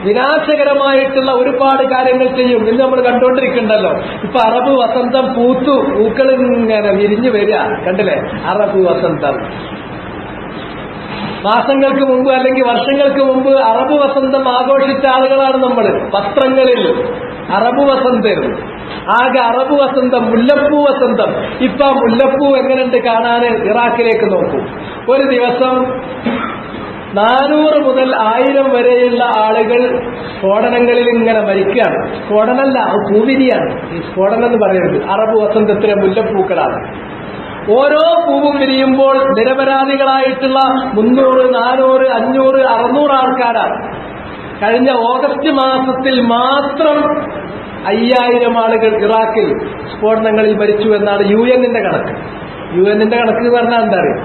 വിനാശകരമായിട്ടുള്ള ഒരുപാട് കാര്യങ്ങൾ ചെയ്യും. ഇന്ന് നമ്മൾ കണ്ടുകൊണ്ടിരിക്കണ്ടല്ലോ. ഇപ്പൊ അറബ് വസന്തം പൂക്കൾ ഇങ്ങനെ വിരിഞ്ഞു വരിക കണ്ടില്ലേ? അറബ് വസന്തം മാസങ്ങൾക്ക് മുമ്പ് അല്ലെങ്കിൽ വർഷങ്ങൾക്ക് മുമ്പ് അറബ് വസന്തം ആഘോഷിച്ച ആളുകളാണ് നമ്മൾ. പത്രങ്ങളിൽ അറബ് വസന്തം, ആകെ അറബ് വസന്തം, മുല്ലപ്പൂ വസന്തം. ഇപ്പൊ ആ മുല്ലപ്പൂ എങ്ങനെയുണ്ട് കാണാന്? ഇറാഖിലേക്ക് നോക്കൂ. ഒരു ദിവസം 400 മുതൽ 1000 വരെയുള്ള ആളുകൾ സ്ഫോടനങ്ങളിൽ ഇങ്ങനെ മരിക്കുകയാണ്. സ്ഫോടനമല്ല, പൂവിരിയാണ്. ഈ സ്ഫോടനം എന്ന് പറയുന്നത് അറബ് വസന്തത്തിലെ മുല്ലപ്പൂക്കളാണ്. ഓരോ പൂവും വിരിയുമ്പോൾ നിരപരാധികളായിട്ടുള്ള 300, 400, 500, 600 ആൾക്കാരാണ്. കഴിഞ്ഞ ഓഗസ്റ്റ് മാസത്തിൽ മാത്രം 5000 ആളുകൾ ഇറാഖിൽ സ്ഫോടനങ്ങളിൽ മരിച്ചു എന്നാണ് UN-ന്റെ കണക്ക്. UN-ന്റെ കണക്ക് എന്ന് പറഞ്ഞാൽ എന്താ അറിയാം?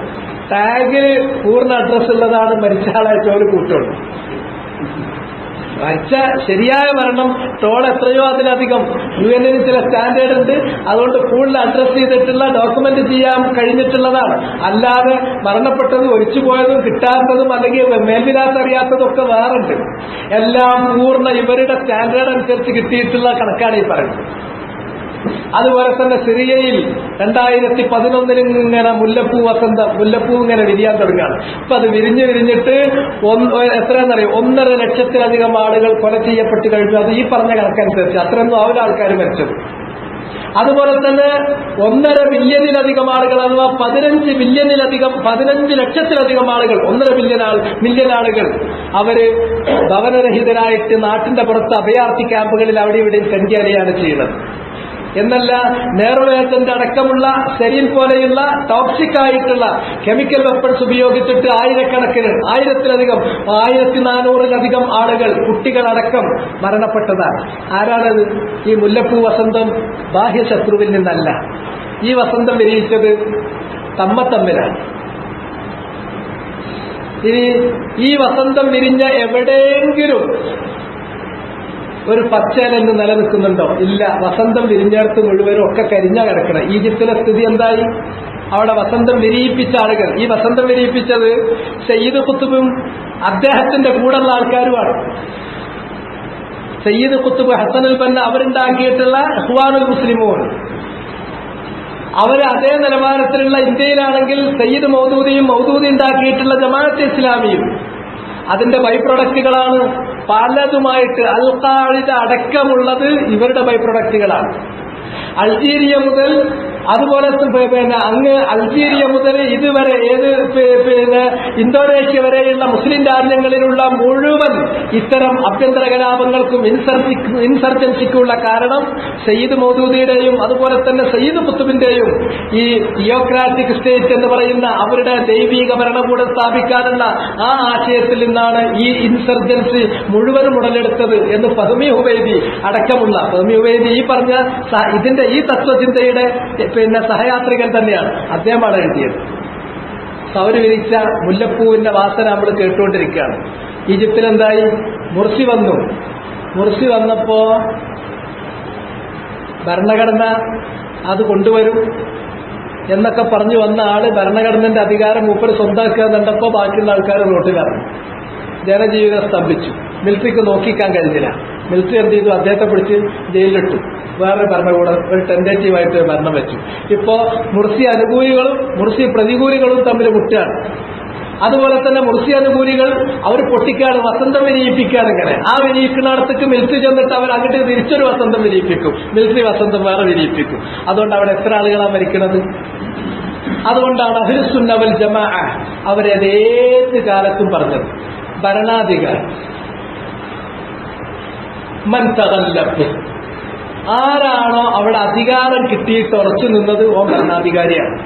ടാഗിൽ പൂർണ്ണ അഡ്രസ് ഉള്ളതാണ് മരിച്ച ആളായിട്ട് ഒരു കൂട്ടമുണ്ട്. മരിച്ച ശരിയായ മരണം ടോൾ എത്രയോ അതിലധികം. UN-ന് ചില സ്റ്റാൻഡേർഡ് ഉണ്ട്. അതുകൊണ്ട് കൂടുതൽ അഡ്രസ് ചെയ്തിട്ടുള്ള ഡോക്യുമെന്റ് ചെയ്യാൻ കഴിഞ്ഞിട്ടുള്ളതാണ്. അല്ലാതെ മരണപ്പെട്ടതും ഒഴിച്ചുപോയതും കിട്ടാത്തതും അല്ലെങ്കിൽ മേൽവിലാസം അറിയാത്തതും ഒക്കെ വേറുണ്ട്. എല്ലാം പൂർണ്ണ ഇവരുടെ സ്റ്റാൻഡേർഡ് അനുസരിച്ച് കിട്ടിയിട്ടുള്ള കണക്കാണ് ഈ പറയുന്നത്. അതുപോലെ തന്നെ സിറിയയിൽ 2011 ഇങ്ങനെ മുല്ലപ്പൂ വസന്തം, മുല്ലപ്പൂ ഇങ്ങനെ വിരിയാൻ തുടങ്ങുകയാണ്. ഇപ്പൊ അത് വിരിഞ്ഞിട്ട് എത്രയെന്നറിയോ? 1.5 ലക്ഷത്തിലധികം ആളുകൾ കൊല ചെയ്യപ്പെട്ട് കഴിഞ്ഞു. അത് ഈ പറഞ്ഞ കണക്കനുസരിച്ച് അത്രയൊന്നും ആവില്ല ആൾക്കാർ മരിച്ചത്. അതുപോലെ തന്നെ 1.5 ബില്യണിലധികം ആളുകൾ, അഥവാ 15 ലക്ഷത്തിലധികം ആളുകൾ, 1.5 മില്യൺ ആളുകൾ അവര് ഭവനരഹിതരായിട്ട് നാട്ടിന്റെ പുറത്ത് അഭയാർത്ഥി ക്യാമ്പുകളിൽ അവിടെ ഇവിടെയും തെണ്ടിയറിയാണ് ചെയ്യുന്നത്. എന്നല്ല, നേർവേദന്റെ അടക്കമുള്ള സെരീൻ പോലെയുള്ള ടോക്സിക് ആയിട്ടുള്ള കെമിക്കൽ വെപ്പൺസ് ഉപയോഗിച്ചിട്ട് ആയിരക്കണക്കിന്, 1000-ലധികം, 1400-ലധികം ആളുകൾ, കുട്ടികളടക്കം മരണപ്പെട്ടതാണ്. ആരാണത്? ഈ മുല്ലപ്പൂ വസന്തം ബാഹ്യശത്രുവിൽ നിന്നല്ല. ഈ വസന്തം വിരിയിച്ചത് തമ്മിലാണ്. ഇനി ഈ വസന്തം വിരിഞ്ഞ എവിടെയെങ്കിലും ഒരു പച്ചേലെന്ന് നിലനിൽക്കുന്നുണ്ടോ? ഇല്ല. വസന്തം വിരിഞ്ഞിടത്ത് മുഴുവനും ഒക്കെ കരിഞ്ഞ കിടക്കണം. ഈജിപ്തിലെ സ്ഥിതി എന്തായി? അവിടെ വസന്തം വിരിയിപ്പിച്ച ആളുകൾ, ഈ വസന്തം വിരിയിപ്പിച്ചത് സയ്യിദ് ഖുത്ബും അദ്ദേഹത്തിന്റെ കൂടെയുള്ള ആൾക്കാരുമാണ്. സയ്യിദ് ഖുത്ബ്, ഹസനുൽ ബന്ന അവരുണ്ടാക്കിയിട്ടുള്ള ഇഖ്വാനുൽ മുസ്ലിമൂൻ, അവര് അതേ നിലവാരത്തിലുള്ള ഇന്ത്യയിലാണെങ്കിൽ സയ്യിദ് മൗദൂദിയും മൗദൂദി ഉണ്ടാക്കിയിട്ടുള്ള ജമാഅത്തെ ഇസ്ലാമിയും അതിന്റെ ബൈ പ്രൊഡക്റ്റുകളാണ് പലതുമായിട്ട്. അൽ ഖാഇദ അടക്കമുള്ളത് ഇവരുടെ ബൈ പ്രൊഡക്റ്റുകളാണ്. അൾജീരിയ മുതൽ അതുപോലെ അങ്ങ് അൾജീരിയ മുതൽ ഇതുവരെ ഇന്തോനേഷ്യ വരെയുള്ള മുസ്ലിം രാജ്യങ്ങളിലുള്ള മുഴുവൻ ഇത്തരം ആഭ്യന്തര കലാപങ്ങൾക്കും ഇൻസർജൻസിക്കുള്ള കാരണം സയ്യിദ് മൗദൂദിയുടെയും അതുപോലെ തന്നെ സയ്യിദ് ഖുത്ബിന്റെയും ഈ തിയോക്രാറ്റിക് സ്റ്റേറ്റ് എന്ന് പറയുന്ന അവരുടെ ദൈവീക ഭരണകൂടം സ്ഥാപിക്കാനുള്ള ആ ആശയത്തിൽ നിന്നാണ് ഈ ഇൻസർജൻസി മുഴുവനും ഉടലെടുത്തത് എന്ന് ഫഹ്മി ഹുവൈദി അടക്കമുള്ള ഫഹ്മി ഹുവൈദി ഈ പറഞ്ഞ ഇതിന്റെ ഈ തത്വചിന്തയുടെ സഹയാത്രികൻ തന്നെയാണ്. അദ്ദേഹമാണ് എഴുതിയത്. അവര് വിരിച്ച മുല്ലപ്പൂവിന്റെ വാസന നമ്മൾ കേട്ടുകൊണ്ടിരിക്കുകയാണ്. ഈജിപ്തിൽ എന്തായി? മുർസി വന്നു. മുർസി വന്നപ്പോ ഭരണഘടന അത് കൊണ്ടുവരും എന്നൊക്കെ പറഞ്ഞു വന്ന ആള് ഭരണഘടനന്റെ അധികാരം മൂപ്പര് സ്വന്തമാക്കുക എന്നുണ്ടപ്പോ ബാക്കിയുള്ള ആൾക്കാർ റോട്ടിലിറങ്ങി. ജനജീവിതം സ്തംഭിച്ചു. മിലിറ്ററിക്ക് നോക്കിക്കാൻ കഴിഞ്ഞില്ല. മിലിറ്ററി എന്ത് ചെയ്തു? അദ്ദേഹത്തെ പിടിച്ച് ജയിലിലിട്ടു. വേറെ ഭരണകൂടം ഒരു ടെൻഡേറ്റീവായിട്ട് ഭരണം വെച്ചു. ഇപ്പോ മുർസി അനുകൂലികളും മുർസി പ്രതികൂലികളും തമ്മിൽ മുട്ടുകയാണ്. അതുപോലെ തന്നെ മുർസി അനുകൂലികൾ അവർ പൊട്ടിക്കാണ്, വസന്തം വിരിയിപ്പിക്കുകയാണ്. ഇങ്ങനെ ആ വിരിയിക്കുന്നിടത്തേക്ക് മിലിറ്ററി ചെന്നിട്ട് അവർ അങ്ങോട്ട് തിരിച്ചൊരു വസന്തം വിരിയിപ്പിക്കും, മിലിറ്ററി വസന്തം വേറെ വിരിയിപ്പിക്കും. അതുകൊണ്ട് അവിടെ എത്ര ആളുകളാണ് മരിക്കുന്നത്? അതുകൊണ്ടാണ് അഹ്ലുസ് സുന്ന വൽ ജമാഅ അവരേത് കാലത്തും പറഞ്ഞത്, ഭരണാധികാരി മൻ തഗല്ലബ്, ആരാണോ അവിടെ അധികാരം കിട്ടിയിട്ട് ഉറച്ചു നിന്നത് ഓ ഭരണാധികാരിയാണ്.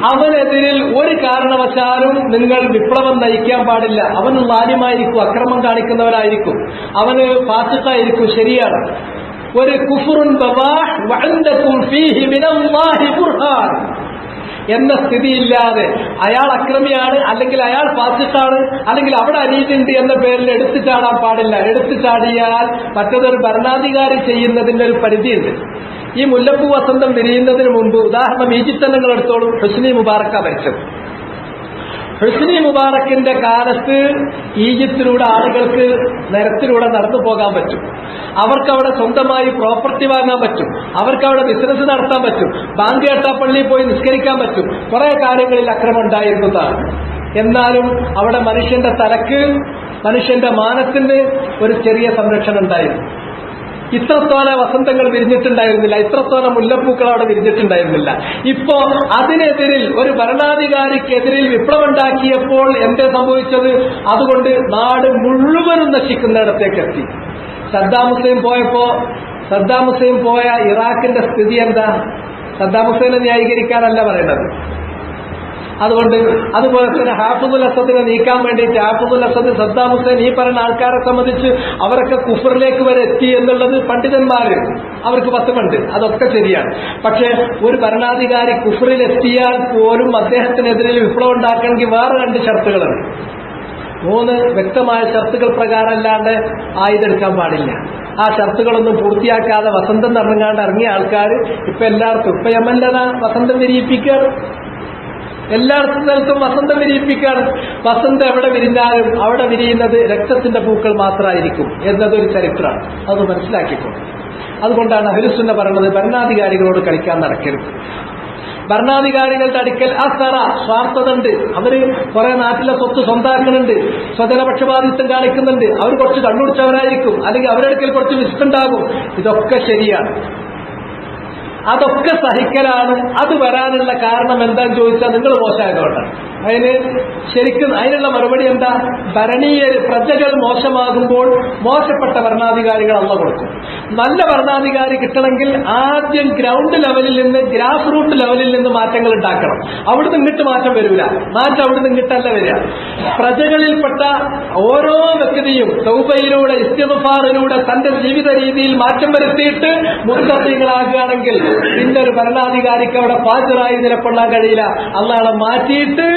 അവനെതിരിൽ ഒരു കാരണവശാലും നിങ്ങൾ വിപ്ലവം നയിക്കാൻ പാടില്ല. അവൻ ലാലിമായിരിക്കും, അക്രമം കാണിക്കുന്നവരായിരിക്കും, അവന് ഫാസിഖായിരിക്കും. ശരിയാണ്. ഒരു കുഫ്റുൻ ബവാഹ് വഅൻദകും ഫീഹി മിനല്ലാഹി ബുർഹാൻ എന്ന സ്ഥിതിയില്ലാതെ അയാൾ അക്രമിയാണ്, അല്ലെങ്കിൽ അയാൾ ഫാസിഖാണ്, അല്ലെങ്കിൽ അവിടെ അനീതിണ്ട് എന്ന പേരിൽ എടുത്തു ചാടാൻ പാടില്ല. എടുത്തു ചാടിയാൽ മറ്റതൊരു ഭരണാധികാരി ചെയ്യുന്നതിന്റെ ഒരു പരിധിയുണ്ട്. ഈ മുല്ലപ്പൂ വസന്തം വിരിയുന്നതിന് മുമ്പ് ഉദാഹരണം ഈജിപ്ത് നിങ്ങൾ എടുത്തോളൂ. ഹുസ്നി മുബാറക്ക ഭരിച്ചത്. ഹുസ്നി മുബാറക്കിന്റെ കാലത്ത് ഈജിപ്തിലൂടെ ആളുകൾക്ക് നിരത്തിലൂടെ നടന്നു പോകാൻ പറ്റും, അവർക്കവിടെ സ്വന്തമായി പ്രോപ്പർട്ടി വാങ്ങാൻ പറ്റും, അവർക്കവിടെ ബിസിനസ് നടത്താൻ പറ്റും, ബാങ്ക് കേട്ടാ പള്ളിയിൽ പോയി നിസ്കരിക്കാൻ പറ്റും. കുറെ കാര്യങ്ങളിൽ അക്രമം ഉണ്ടായിരുന്നതാണ്. എന്നാലും അവിടെ മനുഷ്യന്റെ തലക്ക്, മനുഷ്യന്റെ മാനത്തിന് ഒരു ചെറിയ സംരക്ഷണം ഉണ്ടായിരുന്നു. ഇത്രത്തോളം വസന്തങ്ങൾ വിരിഞ്ഞിട്ടുണ്ടായിരുന്നില്ല, ഇത്രത്തോളം മുല്ലപ്പൂക്കൾ അവിടെ വിരിഞ്ഞിട്ടുണ്ടായിരുന്നില്ല. ഇപ്പോ അതിനെതിരിൽ ഒരു ഭരണാധികാരിക്കെതിരിൽ വിപ്ലവം ഉണ്ടാക്കിയപ്പോൾ എന്തേ സംഭവിച്ചത്? അതുകൊണ്ട് നാട് മുഴുവനും നശിക്കുന്നിടത്തേക്ക് എത്തി. സദ്ദാം ഹുസൈൻ പോയ ഇറാഖിന്റെ സ്ഥിതി എന്താ? സദ്ദാം ഹുസൈനെ ന്യായീകരിക്കാനല്ല പറയുന്നത്. അതുപോലെ തന്നെ ഹാഫിദുൽ അസദിനെ നീക്കാൻ വേണ്ടിയിട്ട് ഹാഫിദുൽ അസദ്, സദ്ദാം ഹുസൈൻ ഈ പറയുന്ന ആൾക്കാരെ സംബന്ധിച്ച് അവരൊക്കെ കുഫറിലേക്ക് വരെ എത്തി എന്നുള്ളത് പണ്ഡിതന്മാര് അവർക്ക് പത്തുമുണ്ട്. അതൊക്കെ ശരിയാണ്. പക്ഷേ ഒരു ഭരണാധികാരി കുഫറിലെത്തിയാൽ പോലും അദ്ദേഹത്തിനെതിരെ വിപ്ലവം ഉണ്ടാക്കണമെങ്കിൽ വേറെ 2 ഷർത്തുകളുണ്ട്. 3 വ്യക്തമായ ഷർത്തുകൾ പ്രകാരമല്ലാണ്ട് ആയുധെടുക്കാൻ പാടില്ല. ആ ഷർത്തുകളൊന്നും പൂർത്തിയാക്കാതെ വസന്തം നിറങ്ങാണ്ട് ഇറങ്ങിയ ആൾക്കാർ ഇപ്പൊ എല്ലായിടത്തും, ഇപ്പൊ യമനിലതാ വസന്തം വിരിയിപ്പിക്കാറ്, എല്ലാ സ്ഥലത്തും വസന്തം വിരിയിപ്പിക്കാണ്. വസന്തം എവിടെ വിരിഞ്ഞാലും അവിടെ വിരിയുന്നത് രക്തത്തിന്റെ പൂക്കൾ മാത്രമായിരിക്കും എന്നതൊരു ചരിത്രമാണ്. അത് മനസ്സിലാക്കിക്കോ. അതുകൊണ്ടാണ് അഹ്ലുസ് സുന്ന പറയുന്നത് ഭരണാധികാരികളോട് കളിക്കാൻ നടക്കരുത്. ഭരണാധികാരികളുടെ അടുക്കൽ അസറ, സ്വാർത്ഥത ഉണ്ട്. അവര് കുറെ നാട്ടിലെ സ്വത്ത് സ്വന്താക്കുന്നുണ്ട്, സ്വജനപക്ഷപാതിത്വം കാണിക്കുന്നുണ്ട്, അവർ കുറച്ച് കണ്ണുടിച്ചവരായിരിക്കും, അല്ലെങ്കിൽ അവരുടെ അടുക്കൽ കുറച്ച് വിസ്തുണ്ടാകും. ഇതൊക്കെ ശരിയാണ്, അതൊക്കെ സഹിക്കലാണ്. അത് വരാനുള്ള കാരണം എന്താന്ന് ചോദിച്ചാൽ നിങ്ങൾ മോശമായതുകൊണ്ടാണ്. ശരിക്കും അതിനുള്ള മറുപടി എന്താ? ഭരണീയ പ്രജകൾ മോശമാകുമ്പോൾ മോശപ്പെട്ട ഭരണാധികാരികൾ അള്ള കൊടുക്കും. നല്ല ഭരണാധികാരി കിട്ടണമെങ്കിൽ ആദ്യം ഗ്രൗണ്ട് ലെവലിൽ നിന്ന് ഗ്രാസ് റൂട്ട് ലെവലിൽ നിന്ന് മാറ്റങ്ങൾ ഉണ്ടാക്കണം. അവിടുന്ന് ഇങ്ങോട്ട് മാറ്റം വരില്ല, മാറ്റം അവിടുന്ന് ഇങ്ങോട്ടല്ല വരിക. പ്രജകളിൽപ്പെട്ട ഓരോ വ്യക്തിയും തൗബയിലൂടെ ഇസ്തിഗ്ഫാറിലൂടെ തന്റെ ജീവിത രീതിയിൽ മാറ്റം വരുത്തിയിട്ട് മുത്തഖീകളാകുകയാണെങ്കിൽ പിന്നെ ഒരു ഭരണാധികാരിക്ക് അവിടെ ഫാജിറായി നിലകൊള്ളാൻ കഴിയില്ല. അള്ളാഹ് മാറ്റിയിട്ട്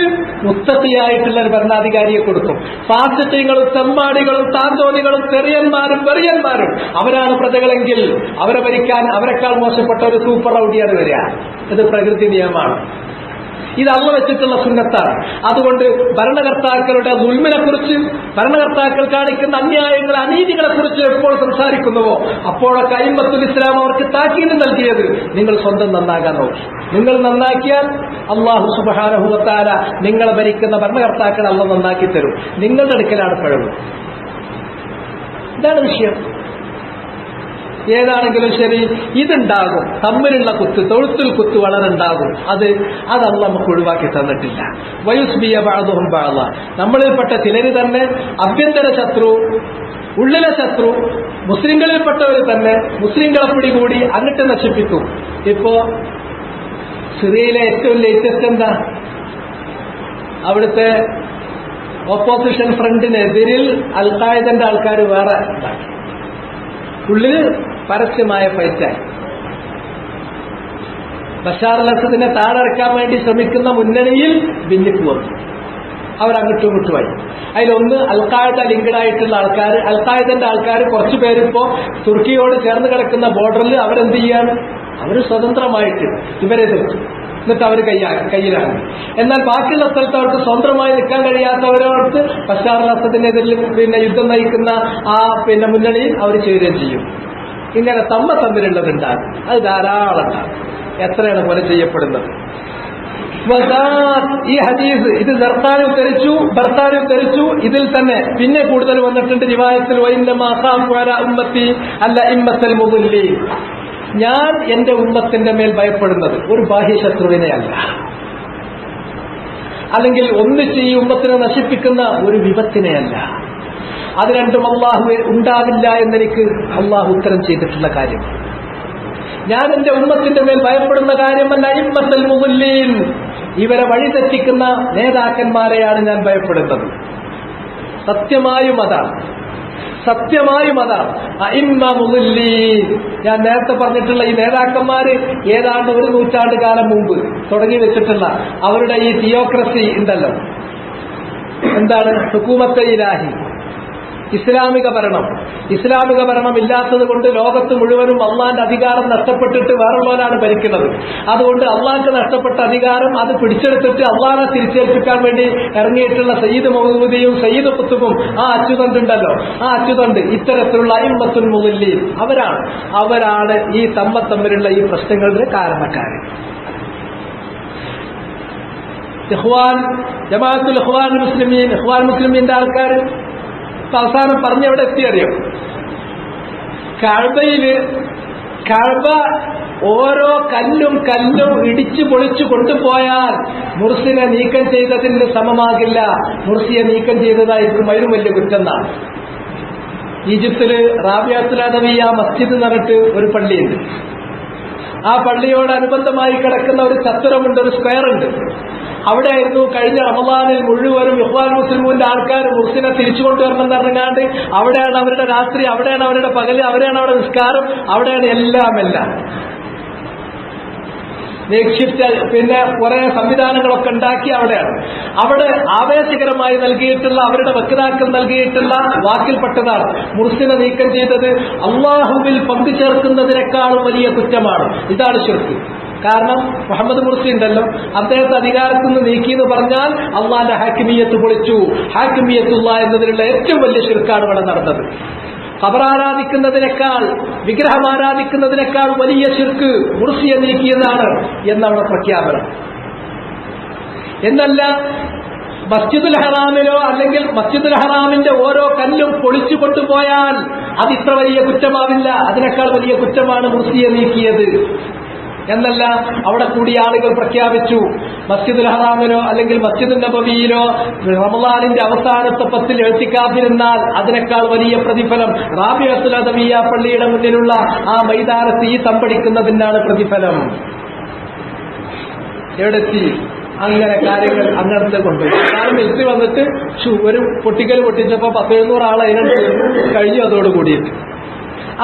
മുത്തഖിയായിട്ടുള്ള ഒരു ഭരണാധികാരിയെ കൊടുക്കും. ഫാസിഖീങ്ങളും തെമ്മാടികളും താന്തോലികളും തെറിയന്മാരും വെറിയന്മാരും അവരാണ് പ്രജകളെങ്കിൽ അവരെ ഭരിക്കാൻ അവരെക്കാൾ മോശപ്പെട്ട ഒരു സൂപ്പർ റൗഡിയാണ് വരിക. ഇത് പ്രകൃതി നിയമമാണ്. ഇത് അള്ളാഹ് വെച്ചിട്ടുള്ള സുന്നത്താണ്. അതുകൊണ്ട് ഭരണകർത്താക്കളുടെ ദുൽമിനെ കുറിച്ച്, ഭരണകർത്താക്കൾ കാണിക്കുന്ന അന്യായങ്ങൾ അനീതികളെ കുറിച്ച് എപ്പോൾ സംസാരിക്കുന്നുവോ അപ്പോഴൊക്കെ അയിമ്മത്തുൽ ഇസ്ലാം അവർക്ക് താക്കീത് നൽകിയത് നിങ്ങൾ സ്വന്തം നന്നാകാൻ നോക്കി. നിങ്ങൾ നന്നാക്കിയാൽ അല്ലാഹു സുബ്ഹാനഹു വ തആല നിങ്ങളെ ഭരിക്കുന്ന ഭരണകർത്താക്കൾ അള്ളാഹ് നന്നാക്കി തരും. നിങ്ങളുടെ അടുക്കലാണ് പിഴവ്. ഇതാണ് വിഷയം. ഏതാണെങ്കിലും ശരി, ഇതുണ്ടാകും. തമ്മിലുള്ള കുത്ത്, തൊഴുത്തിൽ കുത്ത് വളരെ ഉണ്ടാകും. അത് അള്ളാഹ് നമുക്ക് ഒഴിവാക്കി തന്നിട്ടില്ല. വയുസ്ബിയ ബഅദുഹും ബഅദ. നമ്മളിൽപ്പെട്ട ചിലര് തന്നെ അഭ്യന്തര ശത്രു, ഉള്ളിലെ ശത്രു, മുസ്ലിങ്ങളിൽപ്പെട്ടവർ തന്നെ മുസ്ലിങ്ങളെ പിടികൂടി അങ്ങോട്ട് നശിപ്പിക്കും. ഇപ്പോ സിറിയയിലെ ഏറ്റവും ലേറ്റസ്റ്റ് എന്താ? അവിടുത്തെ ഓപ്പോസിഷൻ ഫ്രണ്ടിനെതിരിൽ അൽ ഖായിദന്റെ ആൾക്കാർ വേറെ ഉണ്ടാക്കി. ഉള്ളിൽ പരസ്യമായ ഫൈറ്റായി. ബഷാർ അൽ അസദിനെ താഴെറക്കാൻ വേണ്ടി ശ്രമിക്കുന്ന മുന്നണിയിൽ ഭിന്നിപ്പ് വന്നു. അവരങ്ങോട്ടും ഇങ്ങോട്ടുമായി. അതിലൊന്ന് അൽ ഖായിദ ലിങ്ക്ഡ് ആയിട്ടുള്ള ആൾക്കാർ, അൽ ഖായിദന്റെ ആൾക്കാർ കുറച്ചു പേരിപ്പോ തുർക്കിയോട് ചേർന്ന് കിടക്കുന്ന ബോർഡറിൽ അവരെന്ത് ചെയ്യാണ്? അവർ സ്വതന്ത്രമായിട്ട് ഇവരെ എതിർത്തു. എന്നിട്ട് അവർ കയ്യിലാണ്. എന്നാൽ ബാക്കിയുള്ള സ്ഥലത്ത് അവർക്ക് സ്വന്തമായി നിൽക്കാൻ കഴിയാത്തവരോട് ബഷാർ അൽ അസദിനെതിരിൽ യുദ്ധം നയിക്കുന്ന ആ മുന്നണിയിൽ അവർ ചേരുകയും ചെയ്യും. ഇങ്ങനെ തമ്മിലുള്ളതുണ്ടാകും. അത് ധാരാളം ഉണ്ടാകും. എത്രയാണ് കൊല ചെയ്യപ്പെടുന്നത്. ഈ ഹദീസ് ഇത് നിർത്താനും ധരിച്ചു. ഇതിൽ തന്നെ പിന്നെ കൂടുതൽ വന്നിട്ടുണ്ട് റിവായത്തിൽ ഉമ്മത്തി അല്ല ഇമ്മത്തൽ മുദല്ലീൻ. ഞാൻ എന്റെ ഉമ്മത്തിന്റെ മേൽ ഭയപ്പെടുന്നത് ഒരു ബാഹ്യശത്രുവിനെയല്ല, അല്ലെങ്കിൽ ഒന്നിച്ച് ഈ ഉമ്മത്തിനെ നശിപ്പിക്കുന്ന ഒരു വിപത്തിനെയല്ല. അത് രണ്ടും അള്ളാഹു ഉണ്ടാവില്ല എന്നെനിക്ക് അള്ളാഹു ഉത്തരം ചെയ്തിട്ടുള്ള കാര്യം. ഞാൻ എന്റെ ഉമ്മത്തിന്റെ മേൽ ഭയപ്പെടുന്ന കാര്യമല്ല ഇമ്മത്തൽ മുദല്ലീൻ, ഇവരെ വഴിതെറ്റിക്കുന്ന നേതാക്കന്മാരെയാണ് ഞാൻ ഭയപ്പെടുന്നത്. സത്യമായും അതാണ്. അഇമ്മ മുദല്ലീൻ. ഞാൻ നേരത്തെ പറഞ്ഞിട്ടുള്ള ഈ നേതാക്കന്മാര് ഏതാണ്ട് ഒരു നൂറ്റാണ്ട് കാലം മുമ്പ് തുടങ്ങി വെച്ചിട്ടുള്ള അവരുടെ ഈ തിയോക്രസി ഉണ്ടല്ലോ, എന്താണ് ഹുകൂമത്തെ ഇലാഹി, ഇസ്ലാമിക ഭരണം ഇല്ലാത്തത് കൊണ്ട് ലോകത്ത് മുഴുവനും അള്ളാന്റെ അധികാരം നഷ്ടപ്പെട്ടിട്ട് വേറുള്ളവരാണ് ഭരിക്കുന്നത്. അതുകൊണ്ട് അള്ളാഹ്ക്ക് നഷ്ടപ്പെട്ട അധികാരം അത് പിടിച്ചെടുത്തിട്ട് അള്ളാഹിനെ തിരിച്ചേൽപ്പിക്കാൻ വേണ്ടി ഇറങ്ങിയിട്ടുള്ള സയ്യിദ് മൗദൂദിയും സയ്യിദ് ഖുത്ബും ആ അച്യുതണ്ട് ഉണ്ടല്ലോ, ആ അച്യുതണ്ട് ഇത്തരത്തിലുള്ള അയിമ്മത്തുൽ മുദല്ലീൻ അവരാണ് ഈ തമ്മിലുള്ള ഈ പ്രശ്നങ്ങളുടെ കാരണക്കാര്. ജമാഅത്തുൽ ഇഖ്വാൻ മുസ്ലിമീന്റെ ആൾക്കാർ അവസാനം പറഞ്ഞ് എവിടെ എത്തിയറിയും? കഅബ ഓരോ കല്ലും ഇടിച്ചു പൊളിച്ചു കൊണ്ടുപോയാൽ മുർസിനെ നീക്കം ചെയ്തതിന് സമമാകില്ല, മുർസിയെ നീക്കം ചെയ്തതായിരിക്കും അതിലും വലിയ കുറ്റെന്നാണ്. ഈജിപ്തില് റാബിയത്തുൽ അദവിയ്യ മസ്ജിദ് എന്ന് പറഞ്ഞിട്ട് ഒരു പള്ളിയുണ്ട്. ആ പള്ളിയോടനുബന്ധമായി കിടക്കുന്ന ഒരു ചത്തുരമുണ്ട്, ഒരു സ്ക്വയർ ഉണ്ട്. അവിടെയായിരുന്നു കഴിഞ്ഞ റമദാനിൽ മുഴുവനും ഇഖ്വാൻ മുസ്ലിമീന്റെ ആൾക്കാർ മുർസിനെ തിരിച്ചു കൊണ്ടുവരണമെന്ന് പറഞ്ഞാണ്ട് അവിടെയാണ് അവരുടെ രാത്രി, അവിടെയാണ് അവരുടെ പകല്, അവിടെയാണ് അവരുടെ നിസ്കാരം, അവിടെയാണ് എല്ലാം. മേക്ഷിഫ്റ്റ് കുറെ സംവിധാനങ്ങളൊക്കെ ഉണ്ടാക്കി അവിടെ ആവേശകരമായി നൽകിയിട്ടുള്ള അവരുടെ വക്താക്കൾ നൽകിയിട്ടുള്ള വാക്കിൽപ്പെട്ടതാണ് മുർസിനെ നീക്കം ചെയ്തത് അള്ളാഹുവിൽ പങ്കു ചേർക്കുന്നതിനേക്കാളും വലിയ കുറ്റമാണ്. ഇതാണ് ശിർക്ക്. കാരണം മുഹമ്മദ് മുർസി ഉണ്ടല്ലോ, അദ്ദേഹത്തെ അധികാരത്തിൽ നിന്ന് നീക്കിയെന്ന് പറഞ്ഞാൽ അള്ളാന്റെ ഹാക്കിമിയത്ത് പൊളിച്ചു. ഹാക്കിമിയത്തുള്ള എന്നതിലുള്ള ഏറ്റവും വലിയ ശിർക്കാണ് ഇവിടെ നടന്നത്. ഖബറാരാധിക്കുന്നതിനേക്കാൾ, വിഗ്രഹം ആരാധിക്കുന്നതിനേക്കാൾ വലിയ ശിർക്ക് മുർസിയെ നീക്കിയതാണ് എന്നവിടെ പ്രഖ്യാപനം. എന്നല്ല മസ്ജിദുൽ ഹറാമിലോ അല്ലെങ്കിൽ മസ്ജിദുൽ ഹറാമിന്റെ ഓരോ കല്ലും പൊളിച്ചു കൊണ്ടുപോയാൽ അത് ഇത്ര വലിയ കുറ്റമാവില്ല, അതിനേക്കാൾ വലിയ കുറ്റമാണ് മുർസിയെ നീക്കിയത്. എന്നല്ല, അവിടെ കൂടിയ ആളുകൾ പ്രഖ്യാപിച്ചു മസ്ജിദുൽ ഹറാമിലോ അല്ലെങ്കിൽ മസ്ജിദുൽ നബവിയിലോ റമളാനിന്റെ അവസാനത്തെ 10 എഴുത്തിക്കാതിരുന്നാൽ അതിനേക്കാൾ വലിയ പ്രതിഫലം റാബിഅത്തുൽ അദവിയ്യ പള്ളിയുടെ മുന്നിലുള്ള ആ മൈതാനത്ത് ഈ തമ്പടിക്കുന്നതിനാണ് പ്രതിഫലം. എവിടെത്തി? അങ്ങനെ കാര്യങ്ങൾ അങ്ങനത്തെ കൊണ്ടുപോയി. കാരണം എത്തി വന്നിട്ട് ഒരു പൊട്ടിക്കൽ പൊട്ടിച്ചപ്പോ 100-700 ആൾ അതിനടുത്ത് കഴിഞ്ഞു അതോടുകൂടിയിട്ട്.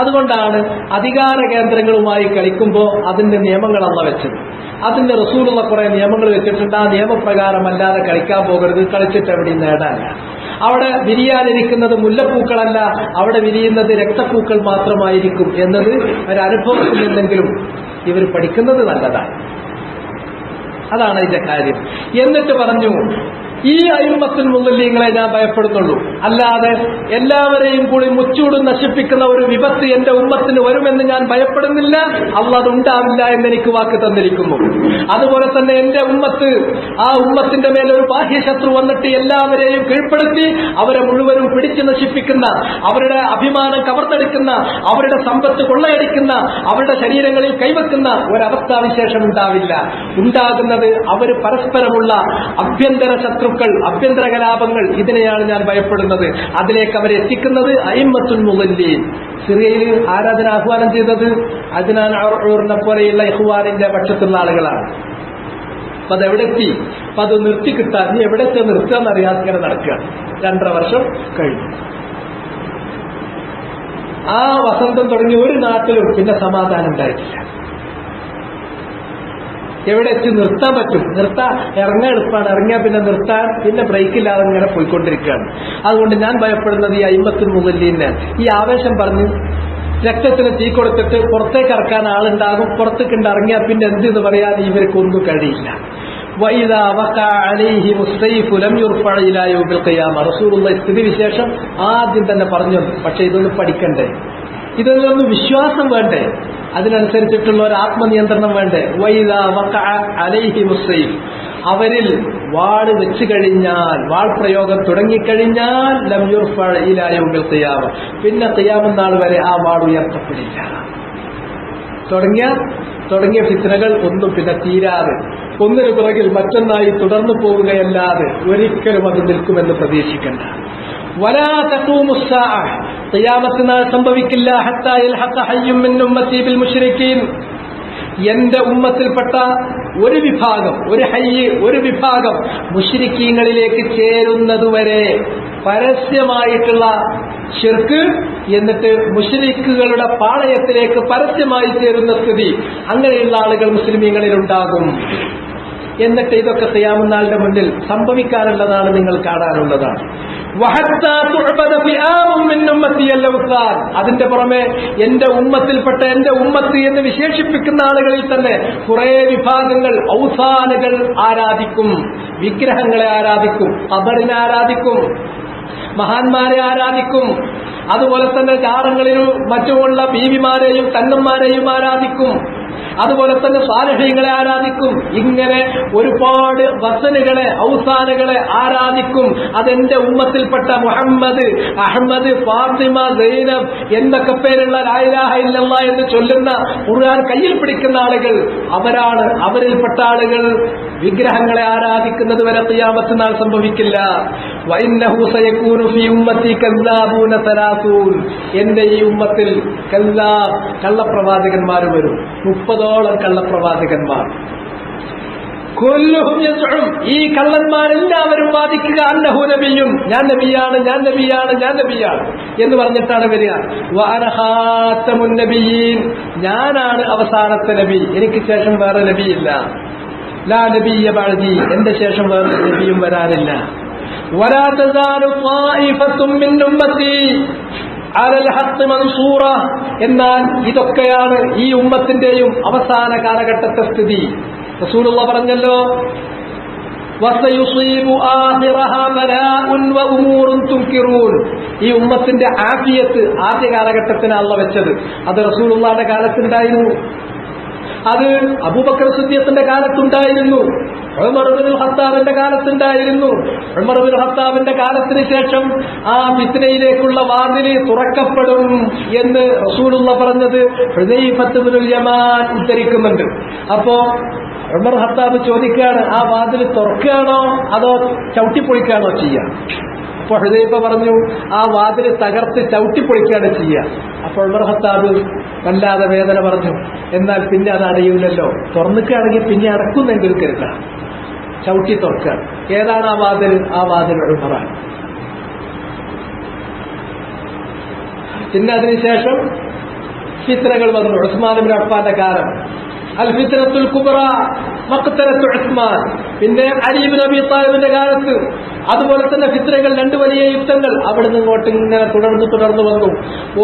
അതുകൊണ്ടാണ് അധികാര കേന്ദ്രങ്ങളുമായി കളിക്കുമ്പോൾ അതിന്റെ നിയമങ്ങളല്ല വെച്ചത്. അതിന്റെ റസൂലുള്ള കുറെ നിയമങ്ങൾ വെച്ചിട്ടുണ്ട്. ആ നിയമപ്രകാരമല്ലാതെ കളിക്കാൻ പോകരുത്, കളിച്ചിട്ട് എവിടെയും നേടാനില്ല. അവിടെ വിരിയാനിരിക്കുന്നത് മുല്ലപ്പൂക്കളല്ല, അവിടെ വിരിയുന്നത് രക്തപ്പൂക്കൾ മാത്രമായിരിക്കും എന്നത് ഒരനുഭവത്തിൽ നിന്നെങ്കിലും ഇവർ പഠിക്കുന്നത് നല്ലതാണ്. അതാണ് ഇതിന്റെ കാര്യം. എന്നിട്ട് പറഞ്ഞു, ഈ അയിമ്മത്തുൽ മുദല്ലിങ്ങളെ ഞാൻ ഭയപ്പെടുന്നുള്ളൂ, അല്ലാതെ എല്ലാവരെയും കൂടി മുച്ചൂട് നശിപ്പിക്കുന്ന ഒരു വിപത്ത് എന്റെ ഉമ്മത്തിന് വരുമെന്ന് ഞാൻ ഭയപ്പെടുന്നില്ല. അള്ളാഹ് അതുണ്ടാവില്ല എന്നെനിക്ക് വാക്ക് തന്നിരിക്കുന്നു. അതുപോലെ തന്നെ എന്റെ ഉമ്മത്ത്, ആ ഉമ്മത്തിന്റെ മേലെ ഒരു ബാഹ്യശത്രു വന്നിട്ട് എല്ലാവരെയും കീഴ്പ്പെടുത്തി അവരെ മുഴുവനും പിടിച്ചു നശിപ്പിക്കുന്ന, അവരുടെ അഭിമാനം കവർന്നെടുക്കുന്ന, അവരുടെ സമ്പത്ത് കൊള്ളയടിക്കുന്ന, അവരുടെ ശരീരങ്ങളിൽ കൈവെക്കുന്ന ഒരവസ്ഥാവിശേഷം ഉണ്ടാവില്ല. ഉണ്ടാകുന്നത് അവർ പരസ്പരമുള്ള ആഭ്യന്തര ശത്രുക്കൾ, ആഭ്യന്തര കലാപങ്ങൾ, ഇതിനെയാണ് ഞാൻ ഭയപ്പെടുന്നത്. അതിലേക്ക് അവരെ എത്തിക്കുന്നത് അയിമ്മത്തുൽ മുദല്ലിൻ. സിറിയയിൽ ആരാധന ആഹ്വാനം ചെയ്തത് അദ്നാൻ ഔറിനെ പോലെയുള്ള ഇഖ്വാനിന്റെ പക്ഷത്തുള്ള ആളുകളാണ്. അപ്പൊ അതെവിടെത്തി? അപ്പൊ അത് നിർത്തി കിട്ടാൻ നീ എവിടത്തെ നിർത്തുക അറിയാതെ നടക്കുകയാണ്. 2.5 വർഷം കഴിഞ്ഞു. ആ വസന്തം തുടങ്ങി ഒരു നാട്ടിലും പിന്നെ സമാധാനം ഉണ്ടായിട്ടില്ല. എവിടെ എത്തി നിർത്താൻ പറ്റും? ഇറങ്ങാൻ എളുപ്പമാണ്, ഇറങ്ങിയാൽ പിന്നെ നിർത്താൻ പിന്നെ ബ്രേക്കില്ലാതെ ഇങ്ങനെ പോയിക്കൊണ്ടിരിക്കുകയാണ്. അതുകൊണ്ട് ഞാൻ ഭയപ്പെടുന്നത് ഈ അയിമ്മത്തുൽ മുദല്ലിനെ. ഈ ആവേശം പറഞ്ഞ് രക്തത്തിന് തീ കൊടുത്തിട്ട് പുറത്തേക്ക് ഇറക്കാൻ ആളുണ്ടാകും, പുറത്തേക്ക് ഇറങ്ങിയാൽ പിന്നെ എന്തെന്ന് പറയാൻ ഇവർക്കൊന്നും കഴിയില്ല. റസൂലുള്ളാഹി സ്ഥിതിവിശേഷം ആദ്യം തന്നെ പറഞ്ഞു. പക്ഷെ ഇതൊന്ന് പഠിക്കണ്ടേ, ഇതൊന്നും വിശ്വാസം വേണ്ടേ, അതിനനുസരിച്ചിട്ടുള്ള ഒരു ആത്മനിയന്ത്രണം വേണ്ടേ. വൈദാ വഖഅ അലൈഹിം ഉസ്സൈഫ്, അവരിൽ വാൾ വെച്ച് കഴിഞ്ഞാൽ, വാൾ പ്രയോഗം തുടങ്ങിക്കഴിഞ്ഞാൽ ലം യുർഫഅ ഇലാ യൗമിൽ ഖിയാമ, പിന്നെ ഖിയാമത്ത് നാൾ വരെ ആ വാൾ ഉയർത്തപ്പെടില്ല. തുടങ്ങിയ ഫിത്നകൾ ഒന്നും പിന്നെ തീരാതെ ഒന്നിനു പിറകിൽ മറ്റൊന്നായി തുടർന്നു പോവുകയല്ലാതെ ഒരിക്കലും അത് നിൽക്കുമെന്ന് പ്രതീക്ഷിക്കണ്ട. വലാ തഖൂമു സ്സാഅ, ഖിയാമത്ത് നാൾ സംഭവിക്കില്ല. ഹത്താ യൽഹഖ ഹയ്യും മിൻ ഉമ്മത്തി ബിൽ മുശ്രിക്കീൻ, എന്റെ ഉമ്മത്തിൽപ്പെട്ട ഒരു വിഭാഗം, ഒരു വിഭാഗം മുശ്രിക്കീങ്ങളിലേക്ക് ചേരുന്നതുവരെ പരസ്യമായിട്ടുള്ള ശിർക്ക്, എന്നിട്ട് മുശ്രിക്കുകളുടെ പാളയത്തിലേക്ക് പരസ്യമായി ചേരുന്ന സ്ഥിതി, അങ്ങനെയുള്ള ആളുകൾ മുസ്ലിമീങ്ങളിൽ ഉണ്ടാകും. എന്നിട്ട് ഇതൊക്കെ ഖിയാമത്ത് നാളിന്റെ മുന്നിൽ സംഭവിക്കാനുള്ളതാണ്, നിങ്ങൾ കാണാനുള്ളതാണ്. അതിന്റെ പുറമെ എന്റെ ഉമ്മത്തിൽപ്പെട്ട, എന്റെ ഉമ്മത്ത് എന്ന് വിശേഷിപ്പിക്കുന്ന ആളുകളിൽ തന്നെ കുറെ വിഭാഗങ്ങൾ ഔസാനുകൾ ആരാധിക്കും, വിഗ്രഹങ്ങളെ ആരാധിക്കും, ഖബറിനെ ആരാധിക്കും, മഹാന്മാരെ ആരാധിക്കും, അതുപോലെ തന്നെ ജാറങ്ങളിലും മറ്റുമുള്ള ബീവിമാരെയും തങ്ങന്മാരെയും ആരാധിക്കും, അതുപോലെ തന്നെ സാലിഹീങ്ങളെ ആരാധിക്കും. ഇങ്ങനെ ഒരുപാട് വസനുകളെ, ഔസാനുകളെ ആരാധിക്കും. അതെന്റെ ഉമ്മത്തിൽപ്പെട്ട മുഹമ്മദ്, അഹമ്മദ്, ഫാത്തിമ, സൈനബ് എന്നൊക്കെ പേരുള്ള ലാ ഇലാഹ ഇല്ലല്ലാഹ് എന്ന് ചൊല്ലുന്ന ഖുർആൻ കയ്യിൽ പിടിക്കുന്ന ആളുകൾ അവരാണ്. അവരിൽപ്പെട്ട ആളുകൾ വിഗ്രഹങ്ങളെ ആരാധിക്കുന്നത് വരെ ഖിയാമത്ത് നാൾ സംഭവിക്കില്ല. വഇന്നഹു സയകൂനു ഫീ ഉമ്മത്തി കസ്സാബൂന സലാസൂൻ, എന്റെ ഈ ഉമ്മത്തിൽ കള്ളപ്രവാചകന്മാർ വരും. 30ഓളം കള്ളപ്രവാചകന്മാർ. കുല്ലുഹും യസ്ഉം, ഈ കള്ളന്മാരെല്ലാവരും വാദിക്കുക അന്നഹു നബിയ്യുൻ, ഞാൻ നബിയാണ്, ഞാൻ നബിയാണ്, ഞാൻ നബിയാണ് എന്ന് പറഞ്ഞിട്ടാണ് വരിക. വഅന ഖാതമുൻ നബിയ്യീൻ, ഞാനാണ് അവസാനത്തെ നബി, എനിക്ക് ശേഷം വേറെ നബിയില്ല. ലാ നബിയ്യ ബഅദി, എന്റെ ശേഷം വേറെ നബിയും വരാനില്ല. വലാ തസാലു ത്വായിഫത്തും മിൻ ഉമ്മത്തി അലൽ ഹഖ് മൻസൂറ, എന്നാൽ ഇതൊക്കെയാണ് ഈ ഉമ്മത്തിന്റെയും അവസാന കാലഘട്ടത്തെ സ്ഥിതി. റസൂലുള്ളാഹി പറഞ്ഞല്ലോ, വസയുസീബു ആഖിറഹാ ബലാഉൻ വഉമൂറുൻ തുൻകിറൂൻ, ഈ ഉമ്മത്തിന്റെ ആഫിയത്ത് ആദ്യ കാലഘട്ടത്തിന് അല്ലാഹ് വെച്ചത് അത് റസൂലുള്ളാഹിയുടെ കാലത്തുണ്ടായിരുന്നു. അത് അബൂബക്കർ സിദ്ദീഖിന്റെ കാലത്തുണ്ടായിരുന്നു, ഉമർ ഇബ്നുൽ ഖത്താബിന്റെ കാലത്തുണ്ടായിരുന്നു. ഉമർ ഇബ്നുൽ ഖത്താബിന്റെ കാലത്തിന് ശേഷം ആ ഫിത്നയിലേക്കുള്ള വാതിൽ തുറക്കപ്പെടും എന്ന് റസൂലുള്ള പറഞ്ഞത് ഹുദൈഫത്ത് ഇബ്നുൽ യമാൻ ഉദ്ധരിക്കുന്നുണ്ട്. അപ്പോ ഉമർ ഖത്താബ് ചോദിക്കുകയാണ്, ആ വാതിൽ തുറക്കുകയാണോ അതോ ചവിട്ടിപ്പൊളിക്കുകയാണോ ചെയ്യുക? അപ്പോൾ ഹുദൈഫ പറഞ്ഞു, ആ വാതിൽ തകർത്ത് ചവിട്ടിപ്പൊളിക്കുകയാണ് ചെയ്യുക. അപ്പോൾ ഉമർ ഖത്താബ് വല്ലാതെ വേദന പറഞ്ഞു, എന്നാൽ പിന്നെ അത് അടയൂലല്ലോ, തുറന്നിക്കുകയാണെങ്കിൽ പിന്നെ അടക്കുന്നെങ്കിൽ കരുതാം, ചവിട്ടി തുറക്കുക. ഏതാണ് ആ വാതിൽ? ആ വാതിൽ ഉമറാണ്. പിന്നെ അതിനുശേഷം ഫിത്നകൾ വന്നു. ഉസ്മാൻ ഇബ്നു അഫ്ഫാന്റെ കാലം, അൽ ഫിത്നത്തുൽ കുബ്ര, മഖ്തലത്തു ഉസ്മാൻ. പിന്നെ അലി ഇബ്നു അബീ ത്വാലിബിന്റെ കാലത്ത് അതുപോലെ തന്നെ ഫിത്നകൾ, രണ്ട് വലിയ യുദ്ധങ്ങൾ അവിടുന്ന് ഇങ്ങോട്ട് ഇങ്ങനെ തുടർന്നു വന്നു.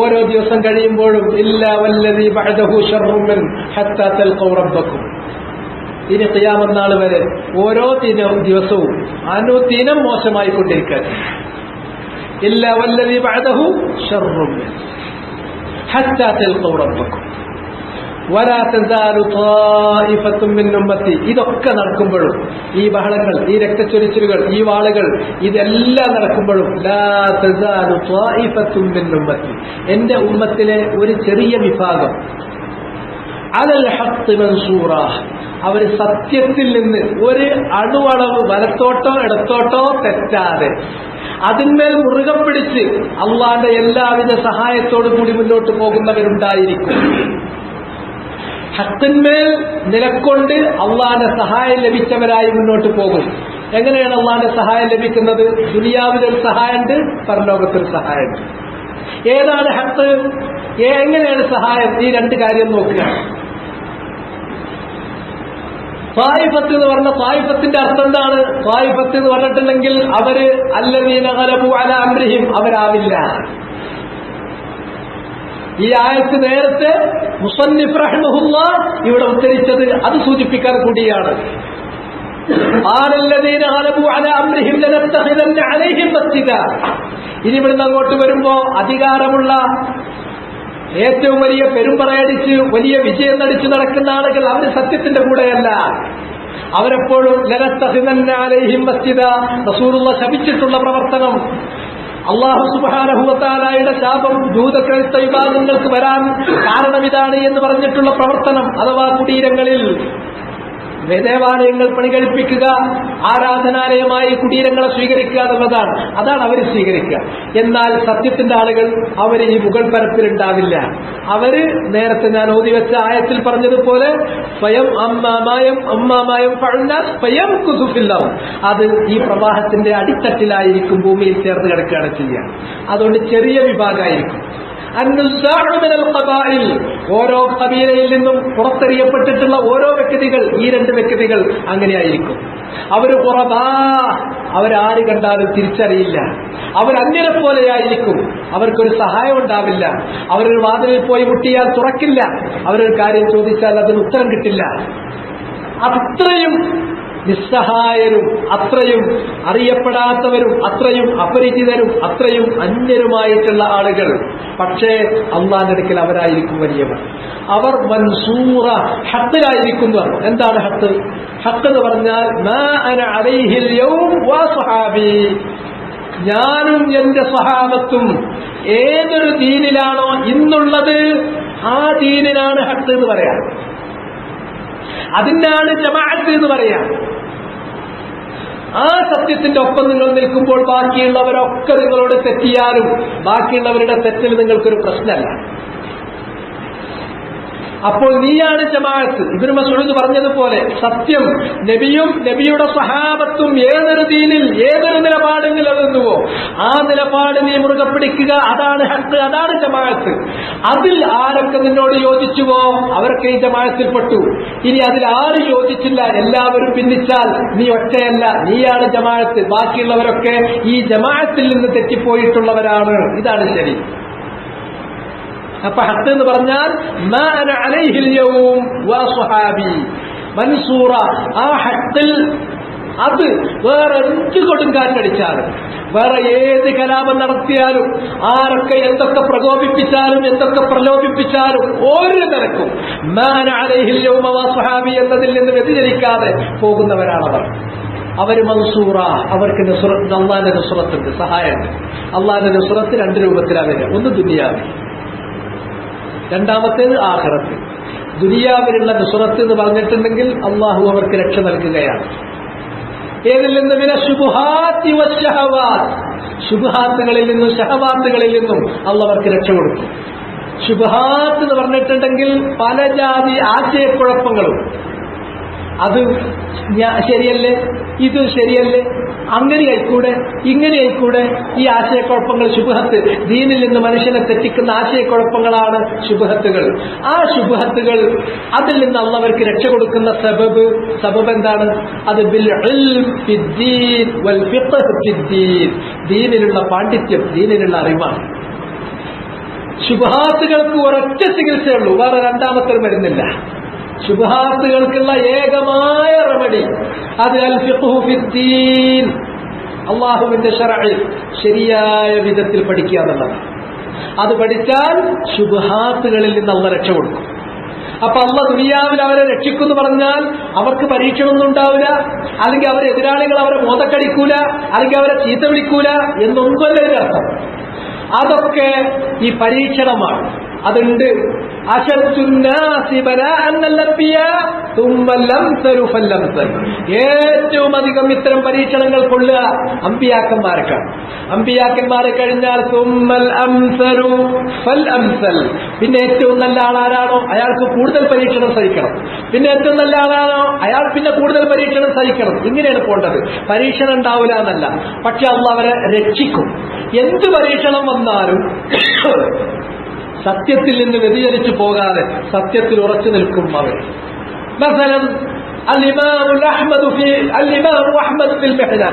ഓരോ ദിവസം കഴിയുമ്പോഴും ഇല്ലാ വല്ലദീ ബഅദഹു ശർറുൻ മിൻ ഹത്താ തൽഖൗ റബ്ബക്കും. ഇനി ഖിയാമത്ത് നാൾ വരെ ഓരോ ദിവസവും അനുദിനം മോശമായിക്കൊണ്ടിരിക്കാൻ. ഇല്ലാ വല്ലദീ ബഅദഹു ശർറുൻ മിൻ ഹത്താ തൽഖൗ റബ്ബക്കും വലാ തസാലു ത്വായിഫത്തും മിൻ ഉമ്മത്തി. ഇതൊക്കെ നടക്കുമ്പോഴും, ഈ ബഹളങ്ങൾ, ഈ രക്തച്ചൊരിച്ചിലുകൾ, ഈ വാളുകൾ, ഇതെല്ലാം നടക്കുമ്പോഴും ലാ തസാലു ത്വായിഫത്തും മിൻ ഉമ്മത്തി, എന്റെ ഉമ്മത്തിലെ ഒരു ചെറിയ വിഭാഗം അലൽ ഹഖ് മൻസൂറ, അവർ സത്യത്തിൽ നിന്ന് ഒരു അണുവളവ് വലത്തോട്ടോ ഇടത്തോട്ടോ തെറ്റാതെ അതിന്മേൽ മുറുകെ പിടിച്ച് അള്ളാന്റെ എല്ലാവിധ സഹായത്തോടു കൂടി മുന്നോട്ട് പോകുന്നവരുണ്ടായിരിക്കും. ഹക്കിന്മേൽ നിലക്കൊണ്ട് അള്ളാന്റെ സഹായം ലഭിച്ചവരായി മുന്നോട്ട് പോകും. എങ്ങനെയാണ് അള്ളാന്റെ സഹായം ലഭിക്കുന്നത്? ദുനിയാവിലൊരു സഹായമുണ്ട്, പരലോകത്തൊരു സഹായമുണ്ട്. ഏതാണ് ഹക്ക്? എങ്ങനെയാണ് സഹായം? ഈ രണ്ട് കാര്യം നോക്കുക. ത്വായിഫത്ത് എന്ന് പറഞ്ഞ ത്വായിഫത്തിന്റെ അർത്ഥം എന്താണ്? ത്വായിഫത്ത് എന്ന് പറഞ്ഞിട്ടുണ്ടെങ്കിൽ അവര് അല്ലദീന ഗലബു അലാ അംരിഹിം, അവരാവില്ല. ഈ ആയത്ത് നേരത്തെ മുസന്നിഫ് റഹിമഹുല്ലാഹ് ഇവിടെ ഉദ്ധരിച്ചത് അത് സൂചിപ്പിക്കാൻ കൂടിയാണ്. ഇനി ഇവിടുന്ന് അങ്ങോട്ട് വരുമ്പോ അധികാരമുള്ള, ഏറ്റവും വലിയ പെരുമ്പറയടിച്ച് വലിയ വിജയം നടിച്ചു നടക്കുന്ന ആളുകൾ അവർ സത്യത്തിന്റെ കൂടെയല്ല. അവരെപ്പോഴും ലനത്തഖിദന്ന അലൈഹിം മസ്ജിദ, റസൂലുള്ളാഹി ശപിച്ചിട്ടുള്ള പ്രവർത്തനം, അല്ലാഹു സുബ്ഹാനഹു വ തആലയുടെ ശാപം ജൂതക്രൈസ്തവ വിഭാഗങ്ങൾക്ക് വരാൻ കാരണം ഇതാണ് എന്ന് പറഞ്ഞിട്ടുള്ള പ്രവർത്തനം, അഥവാ കുടീരങ്ങളിൽ ദേവാലയങ്ങൾ പണികഴിപ്പിക്കുക, ആരാധനാലയമായി കുടീരങ്ങളെ സ്വീകരിക്കുക എന്നുള്ളതാണ്. അതാണ് അവർ സ്വീകരിക്കുക. എന്നാൽ സത്യത്തിന്റെ ആളുകൾ അവർ ഈ മുകൾ പരപ്പിലുണ്ടാവില്ല. അവര് നേരത്തെ ഞാൻ ഓതി വെച്ച ആയത്തിൽ പറഞ്ഞതുപോലെ സ്വയം അമ്മാമായം സ്വയം കുസുഫില്ലാവും, അത് ഈ പ്രവാഹത്തിന്റെ അടിത്തട്ടിലായിരിക്കും, ഭൂമിയിൽ ചേർന്ന് കിടക്കുകയാണ് ചെയ്യുക. അതുകൊണ്ട് ചെറിയ വിഭാഗമായിരിക്കും. ഓരോ കബീലയിൽ നിന്നും പുറത്തെറിയപ്പെട്ടിട്ടുള്ള ഓരോ വ്യക്തികൾ, ഈ രണ്ട് വ്യക്തികൾ അങ്ങനെയായിരിക്കും. അവര് കുറവാ, അവരാര് കണ്ടാലും തിരിച്ചറിയില്ല. അവരന്യരെ പോലെയായിരിക്കും. അവർക്കൊരു സഹായം ഉണ്ടാവില്ല. അവരൊരു വാതിലിൽ പോയി മുട്ടിയാൽ തുറക്കില്ല. അവരൊരു കാര്യം ചോദിച്ചാൽ അതിന് ഉത്തരം കിട്ടില്ല. അത്രയും നിസ്സഹായരും, അത്രയും അറിയപ്പെടാത്തവരും, അത്രയും അപരിചിതരും, അത്രയും അന്യരുമായിട്ടുള്ള ആളുകൾ. പക്ഷേ അള്ളാന്റെ അടുക്കൽ അവരായിരിക്കും വലിയവർ. അവർ മൻസൂറ, ഹത്തിലായിരിക്കുന്നു. എന്താണ് ഹത്ത്? ഹത്ത് എന്ന് പറഞ്ഞാൽ മാ അന അലൈഹിൽ യൗം വ സ്വഹാബി, ഞാനും എന്റെ സ്വഹാബത്തും ഏതൊരു ദീനിലാണോ ഇന്നുള്ളത് ആ ദീനിനാണ് ഹത്ത് എന്ന് പറയാം. അതിനാണ് ജമാഅത്ത് എന്ന് പറയാം. ആ സത്യത്തിന്റെ ഒപ്പം നിങ്ങൾ നിൽക്കുമ്പോൾ ബാക്കിയുള്ളവരൊക്കെ നിങ്ങളോട് തെറ്റിയാലും ബാക്കിയുള്ളവരുടെ തെറ്റിൽ നിങ്ങൾക്കൊരു പ്രശ്നമല്ല. അപ്പോൾ നീയാണ് ജമാഅത്ത്. ഇബ്നു മസ്ഊദ് പറഞ്ഞതുപോലെ സത്യം നബിയും നബിയുടെ സ്വഹാബത്തും ഏതൊരു ദീനിൽ ഏതൊരു നിലപാടിൽ നിലനിന്നുവോ ആ നിലപാട് നീ മുറുകെ പിടിക്കുക. അതാണ് ഹഖ്, അതാണ് ജമാഅത്ത്. അതിൽ ആരൊക്കെ നിന്നോട് യോജിച്ചുവോ അവരൊക്കെ ഈ ജമാഅത്തിൽപ്പെട്ടു. ഇനി അതിൽ ആര് യോജിച്ചില്ല, എല്ലാവരും ഭിന്നിച്ചാൽ നീ ഒറ്റയല്ല, നീയാണ് ജമാഅത്ത്. ബാക്കിയുള്ളവരൊക്കെ ഈ ജമാഅത്തിൽ നിന്ന് തെറ്റിപ്പോയിട്ടുള്ളവരാണ്. ഇതാണ് ശരി. അപ്പൊ ഹഖ് എന്ന് പറഞ്ഞാൽ മാ അന അലൈഹിൽ യൗം വ സ്വഹാബി മൻസൂറ. ആ ഹഖിൽ അത് വേറെ എന്ത് കൊടുങ്കാറ്റടിച്ചാലും, വേറെ ഏത് കലാപം നടത്തിയാലും, ആരൊക്കെ എന്തൊക്കെ പ്രകോപിപ്പിച്ചാലും, എന്തൊക്കെ പ്രലോഭിപ്പിച്ചാലും ഒരു നിരക്കും മാന അലൈഹിൽ യൗമ വസ്ഹാബി എന്നതിൽ നിന്ന് വ്യതിചലിക്കാതെ പോകുന്നവരാണവർ. അവർ മൻസൂറ, അവർക്ക് അള്ളാന്റെ നുസ്രത്തുണ്ട്, സഹായമുണ്ട്. അള്ളാന്റെ നുസ്രത്ത് രണ്ട് രൂപത്തിലാണ് വരിക. ഒന്ന് ദുനിയാവിൽ, രണ്ടാമത്തേത് ആഖിറത്തിൽ. ദുനിയാവിലുള്ള നുസ്രത്ത് എന്ന് പറഞ്ഞിട്ടുണ്ടെങ്കിൽ അള്ളാഹു അവർക്ക് രക്ഷ നൽകുകയാണ്. ഏതിൽ നിന്ന്? മിന ശുബ്ഹാത്തി വശഹവാത്ത്, ശുബ്ഹാത്തുകളിൽ നിന്നും ശഹവാത്തുകളിൽ നിന്നും അള്ളാഹു അവർക്ക് രക്ഷ കൊടുക്കും. ശുബ്ഹാത്ത് എന്ന് പറഞ്ഞിട്ടുണ്ടെങ്കിൽ പല ജാതി ആശയക്കുഴപ്പങ്ങളും, അത് ശരിയല്ലേ, ഇത് ശരിയല്ലേ, അങ്ങനെ ആയിക്കൂടെ, ഇങ്ങനെ ആയിക്കൂടെ, ഈ ആശയക്കുഴപ്പങ്ങൾ ശുബ്ഹത്ത്, ദീനിൽ നിന്ന് മനുഷ്യനെ തെറ്റിക്കുന്ന ആശയക്കുഴപ്പങ്ങളാണ് ശുബ്ഹത്തുകൾ. ആ ശുബ്ഹത്തുകൾ, അതിൽ നിന്ന് അള്ളാഹുവർക്ക് രക്ഷ കൊടുക്കുന്ന സബബ് എന്താണ്? അത് ബിൽ ഇൽം ഫിദ്ദീൻ വൽ ഫിഖ്ഹ് ഫിദ്ദീൻ, ദീനിലുള്ള പാണ്ഡിത്യം, ദീനിലുള്ള അറിവാണ്. ശുബ്ഹാത്തുകൾക്ക് ഒരൊറ്റ ചികിത്സയുള്ളൂ, വേറെ രണ്ടാമത്തെ വരുന്നില്ല. ശുബ്ഹാത്തുകൾക്കുള്ള ഏകമായ റെമഡി അത് അൽ ഫിഖ്ഹു ഫിദ്ദീൻ, അല്ലാഹുവിന്റെ ശർഅ് ശരിയായ വിധത്തിൽ പഠിക്കുക എന്നുള്ളതാണ്. അത് പഠിച്ചാൽ ശുബ്ഹാത്തുകളിൽ നിന്ന് അള്ളാഹ് രക്ഷ കൊടുക്കും. അപ്പൊ അള്ളാഹ് ദുനിയാവിൽ അവരെ രക്ഷിക്കുമെന്ന് പറഞ്ഞാൽ അവർക്ക് പരീക്ഷണമൊന്നും ഉണ്ടാവില്ല, അല്ലെങ്കിൽ അവരെ എതിരാളികൾ അവരെ മോതക്കടിക്കൂല, അല്ലെങ്കിൽ അവരെ ചീത്ത വിളിക്കൂല എന്നൊന്നുമല്ല ഇതിന്റെ അർത്ഥം. അതൊക്കെ ഈ പരീക്ഷണമാണ്. അതുണ്ട്. ഏറ്റവും അധികം ഇത്തരം പരീക്ഷണങ്ങൾ കൊള്ളുക അമ്പിയാക്കന്മാർക്കാണ്. അമ്പിയാക്കന്മാരെ കഴിഞ്ഞാൽ പിന്നെ ഏറ്റവും നല്ല ആളാരാണോ അയാൾക്ക് കൂടുതൽ പരീക്ഷണം സഹിക്കണം. പിന്നെ ഏറ്റവും നല്ല ആളാണോ അയാൾ പിന്നെ കൂടുതൽ പരീക്ഷണം സഹിക്കണം. ഇങ്ങനെയാണ് പോണ്ടത്. പരീക്ഷണം ഉണ്ടാവില്ല എന്നല്ല, പക്ഷെ അള്ളാഹു അവരെ രക്ഷിക്കും. എന്ത് പരീക്ഷണം വന്നാലും സത്യത്തിൽ നിന്ന് വ്യതിചലിച്ചു പോകാതെ സത്യത്തിൽ ഉറച്ചു നിൽക്കും അവർ. മസലൻ അൽഇമാം അഹ്മദ് ഫിൽ മിഹ്ന,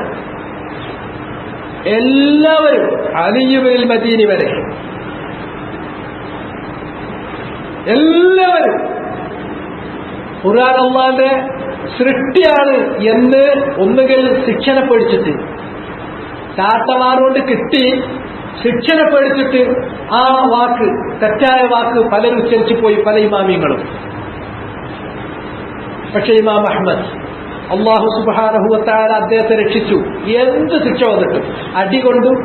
എല്ലാവരും അലി ഇബ്നുൽ മദീനി വരെ എല്ലാവരും ഖുർആൻ അല്ലാഹുവിന്റെ സൃഷ്ടിയാണ് എന്ന് ഒന്നുകിൽ ശിക്ഷനെ പേടിച്ചിട്ട്, ചാട്ടമാറുകൊണ്ട് കിട്ടി ശിക്ഷനെ പേടിച്ചിട്ട് ആ വാക്ക്, തെറ്റായ വാക്ക് പലരും ഉച്ചരിച്ചു പോയി, പല ഇമാമിങ്ങളും. പക്ഷെ ഇമാം അഹ്മദ് അല്ലാഹു സുബ്ഹാനഹു വ തആല അദ്ദേഹത്തെ രക്ഷിച്ചു. എന്ത് ശിക്ഷ വന്നിട്ടും അടികൊണ്ടും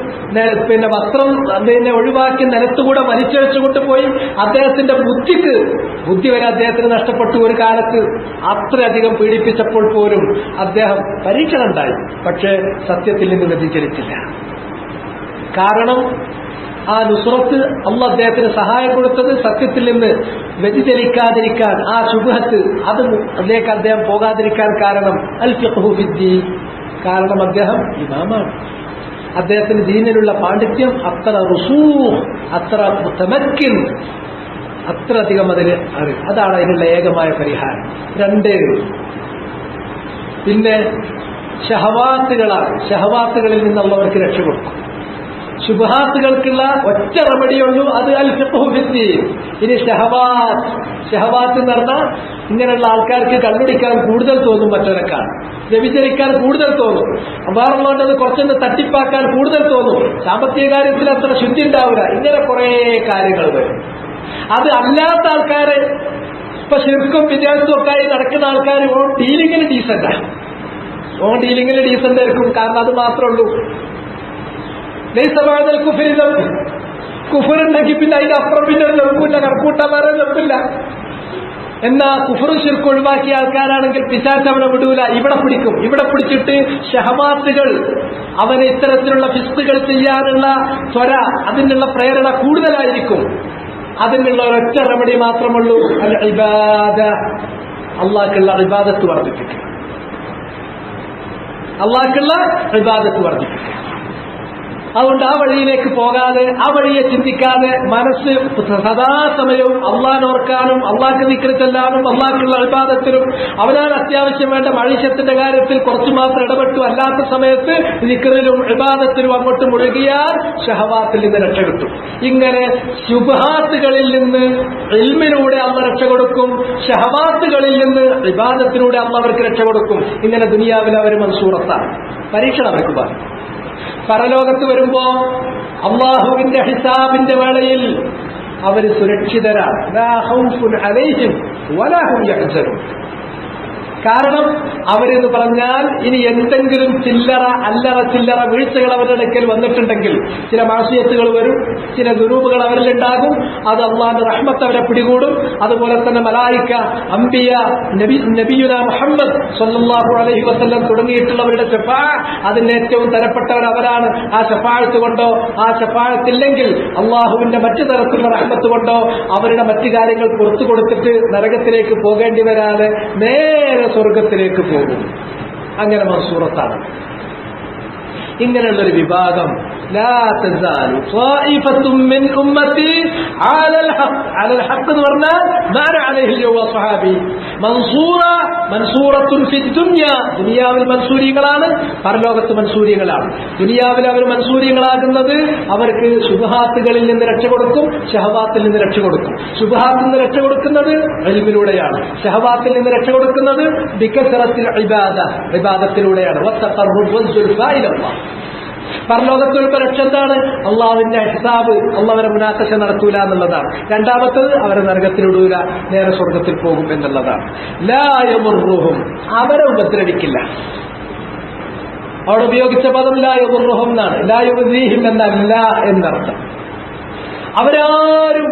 പിന്നെ വസ്ത്രം അതിനെ ഒഴിവാക്കി നിലത്തുകൂടെ വലിച്ചഴിച്ചുകൊണ്ട് പോയി അദ്ദേഹത്തിന്റെ ബുദ്ധി വരെ അദ്ദേഹത്തിന് നഷ്ടപ്പെട്ടു. ഒരു കാലത്ത് അത്രയധികം പീഡിപ്പിച്ചപ്പോൾ പോലും അദ്ദേഹം പരീക്ഷണം ഉണ്ടായി, പക്ഷേ സത്യത്തിൽ നിന്ന് വ്യതിചലിച്ചില്ല. കാരണം ആ നുസ്രത്ത് അള്ളാഹ് അദ്ദേഹത്തിന് സഹായം കൊടുത്തത് സത്യത്തിൽ നിന്ന് വ്യതിചലിക്കാതിരിക്കാൻ, ആ ശുബ്ഹത്ത് അതിലേക്ക് അദ്ദേഹം പോകാതിരിക്കാൻ കാരണം അൽ ഫിഖ്ഹു ഫിദ്ദീൻ. കാരണം അദ്ദേഹം ഇമാമാണ്. അദ്ദേഹത്തിന് ദീനിലുള്ള പാണ്ഡിത്യം അത്ര റുസൂഖ്, അത്ര മുതമക്കിൻ, അത്ര അധികം അതിന് അറിവ്. അതാണ് അതിനുള്ള ഏകമായ പരിഹാരം. രണ്ട്, പിന്നെ ഷഹവാത്തുകളാണ്. ഷഹവാത്തുകളിൽ നിന്നുള്ളവർക്ക് രക്ഷ കൊടുക്കും. ശുബ്ഹാത്തുകൾക്കുള്ള ഒറ്റ റെമഡിയുള്ളൂ, അത് അൽ ഫിഖ്ഹു ഫിദ്ദീൻ. ഇനി ഷഹവാത്ത് എന്ന് പറഞ്ഞാൽ ഇങ്ങനെയുള്ള ആൾക്കാർക്ക് കണ്ണുടിക്കാൻ കൂടുതൽ തോന്നും, മറ്റൊരെക്കാൾ വ്യഭിചരിക്കാൻ കൂടുതൽ തോന്നും, വേറുള്ളവരത് കുറച്ചൊന്ന് തട്ടിപ്പാക്കാൻ കൂടുതൽ തോന്നും, സാമ്പത്തിക കാര്യത്തിൽ അത്ര ശുദ്ധി ഉണ്ടാവില്ല, ഇങ്ങനെ കുറെ കാര്യങ്ങൾ വരും. അത് അല്ലാത്ത ആൾക്കാര് ഇപ്പൊ ശിർക്കും വിദ്യാഭ്യാസവും ഒക്കെ ആയി നടക്കുന്ന ആൾക്കാർ ഓൺ ഡീലിങ്ങിന് ഡീസന്റാണ്. ഓൺ ഡീലിങ്ങിന് ഡീസന്റ് ആയിരിക്കും. കാരണം അത് മാത്രമേ ഉള്ളൂ. കുഫറുണ്ടെങ്കിൽ പിന്നെ അതിന്റെ അപ്പുറം പിന്നെ ഒരു ലഭില്ല, കറക്കൂട്ടാൻ വേറെ ലഭില്ല. എന്നാ കുഫറും ശിർക്കും ഒഴിവാക്കിയ ആൾക്കാരാണെങ്കിൽ പിശാച് അവിടെ വിടൂല, ഇവിടെ പിടിക്കും. ഇവിടെ പിടിച്ചിട്ട് ഷഹവാത്തുകൾ, അവന് ഇത്തരത്തിലുള്ള ഫിസ്തുകൾ ചെയ്യാനുള്ള ത്വര, അതിനുള്ള പ്രേരണ കൂടുതലായിരിക്കും. അതിനുള്ള ഒരൊറ്റ റെമഡി മാത്രമുള്ളൂ, അൽ ഇബാദ, അള്ളാഹ്ക്കുള്ള ഇബാദത്ത് വർദ്ധിപ്പിക്കുക. അള്ളാഹ്ക്കുള്ള ഇബാദത്ത് വർദ്ധിപ്പിക്കുക. അതുകൊണ്ട് ആ വഴിയിലേക്ക് പോകാതെ, ആ വഴിയെ ചിന്തിക്കാതെ മനസ്സ് സദാസമയവും അള്ളാഹിനോർക്കാനും അള്ളാഹ്ക്ക് ദിക്ർ ചെല്ലാനും അള്ളാഹ്ക്കുള്ള ഇബാദത്തിനും അവനാൻ അത്യാവശ്യം വേണ്ട മഴീശത്തിന്റെ കാര്യത്തിൽ കുറച്ചു മാത്രം ഇടപെട്ടു, അല്ലാത്ത സമയത്ത് ദിക്റിലും ഇബാദത്തിലും അങ്ങോട്ട് മുഴുകിയാൽ ഷഹവാത്തിൽ നിന്ന് രക്ഷ കിട്ടും. ഇങ്ങനെ ശുബ്ഹാത്തുകളിൽ നിന്ന് ഇൽമിലൂടെ അള്ള രക്ഷ കൊടുക്കും, ഷഹവാത്തുകളിൽ നിന്ന് ഇബാദത്തിലൂടെ അള്ള അവർക്ക് രക്ഷ കൊടുക്കും. ഇങ്ങനെ ദുനിയാവിൽ അവർ മൻസൂറത്താണ്. പരീക്ഷണം അവർക്ക് പറയും. പരലോകത്ത് വരുമ്പോ അള്ളാഹുവിന്റെ ഹിസാബിന്റെ വേളയിൽ അവര് സുരക്ഷിതരാണ്. ലാ ഖൗഫുൻ അലൈഹിം വലാ ഹും യഹ്സനൂൻ. കാരണം അവരെന്ന് പറഞ്ഞാൽ ഇനി എന്തെങ്കിലും ചില്ലറ വീഴ്ചകൾ അവരുടെ അടുക്കൽ വന്നിട്ടുണ്ടെങ്കിൽ, ചില മാസിയത്തുകൾ വരും, ചില ദുരൂപുകൾ അവരിലുണ്ടാകും, അത് അള്ളാഹുവിന്റെ റഹ്മത്ത് അവരെ പിടികൂടും. അതുപോലെ തന്നെ മലായിക്ക, അംബിയ, നബിയുന മുഹമ്മദ് സ്വല്ലല്ലാഹു അലൈഹി വസല്ലം തുടങ്ങിയിട്ടുള്ളവരുടെ ശഫാഅത്ത്, അതിന് ഏറ്റവും തരപ്പെട്ടവർ അവരാണ്. ആ ശഫാഅത്ത് കൊണ്ടോ ആ ശഫാഅത്തില്ലെങ്കിൽ അള്ളാഹുവിന്റെ മറ്റു തരത്തിലുള്ള റഹ്മത്ത് കൊണ്ടോ അവരുടെ മറ്റു കാര്യങ്ങൾ പുറത്തു കൊടുത്തിട്ട് നരകത്തിലേക്ക് പോകേണ്ടി വരാതെ നേരെ സ്വർഗത്തിലേക്ക് പോകും. അങ്ങനെ മൻസൂറത്താണ്. ഇങ്ങനെയുള്ളൊരു വിഭാഗം ലാ തസാലു ത്വായിഫത്തും മിൻ ഉമ്മത്തി അലൽ ഹഖ്. അലൽ ഹഖ് എന്ന് പറഞ്ഞാൽ മാന അലൈഹി വസഹാബി മൻസൂറത്തുൻ ഫി ദുനിയ. ദുനിയാവിൽ മൻസൂരികളാണ്, പരലോകത്ത് മൻസൂരികളാണ്. ദുനിയാവിൽ അവർ മൻസൂരികളാകുന്നത് അവർക്ക് ശുബ്ഹാത്തുകളിൽ നിന്ന് രക്ഷ കൊടുക്കും, ഷഹവാത്തിൽ നിന്ന് രക്ഷ കൊടുക്കും. ശുബ്ഹാത്തിൽ നിന്ന് രക്ഷ കൊടുക്കുന്നത് ഇൽമിലൂടെയാണ്, ഷഹവാത്തിൽ നിന്ന് രക്ഷ കൊടുക്കുന്നത് ബികസറത്തിൽ ഇബാദത്തിലൂടെയാണ്. വത്തഖർറുബ് വസ്സുൽഫാ ഇലല്ലാഹ്. പരലോകത്തിലുള്ള രക്ഷ എന്താണ്? അള്ളാഹുവിന്റെ ഹിസാബ്, അള്ളാഹുവിനെ മുനാഖശ നടത്തൂല എന്നുള്ളതാണ്. രണ്ടാമത്തത് അവരെ നരകത്തിലിടൂല, നേരെ സ്വർഗത്തിൽ പോകും എന്നുള്ളതാണ്. ലാ യമുറുഹും, അവരെ ഉപദ്രവിക്കില്ല. അവിടെ ഉപയോഗിച്ച പദം ലാ യമുറുഹും എന്നാണ്. ലാ യുദീഹിം എന്നല്ല എന്നർത്ഥം. അവരാരും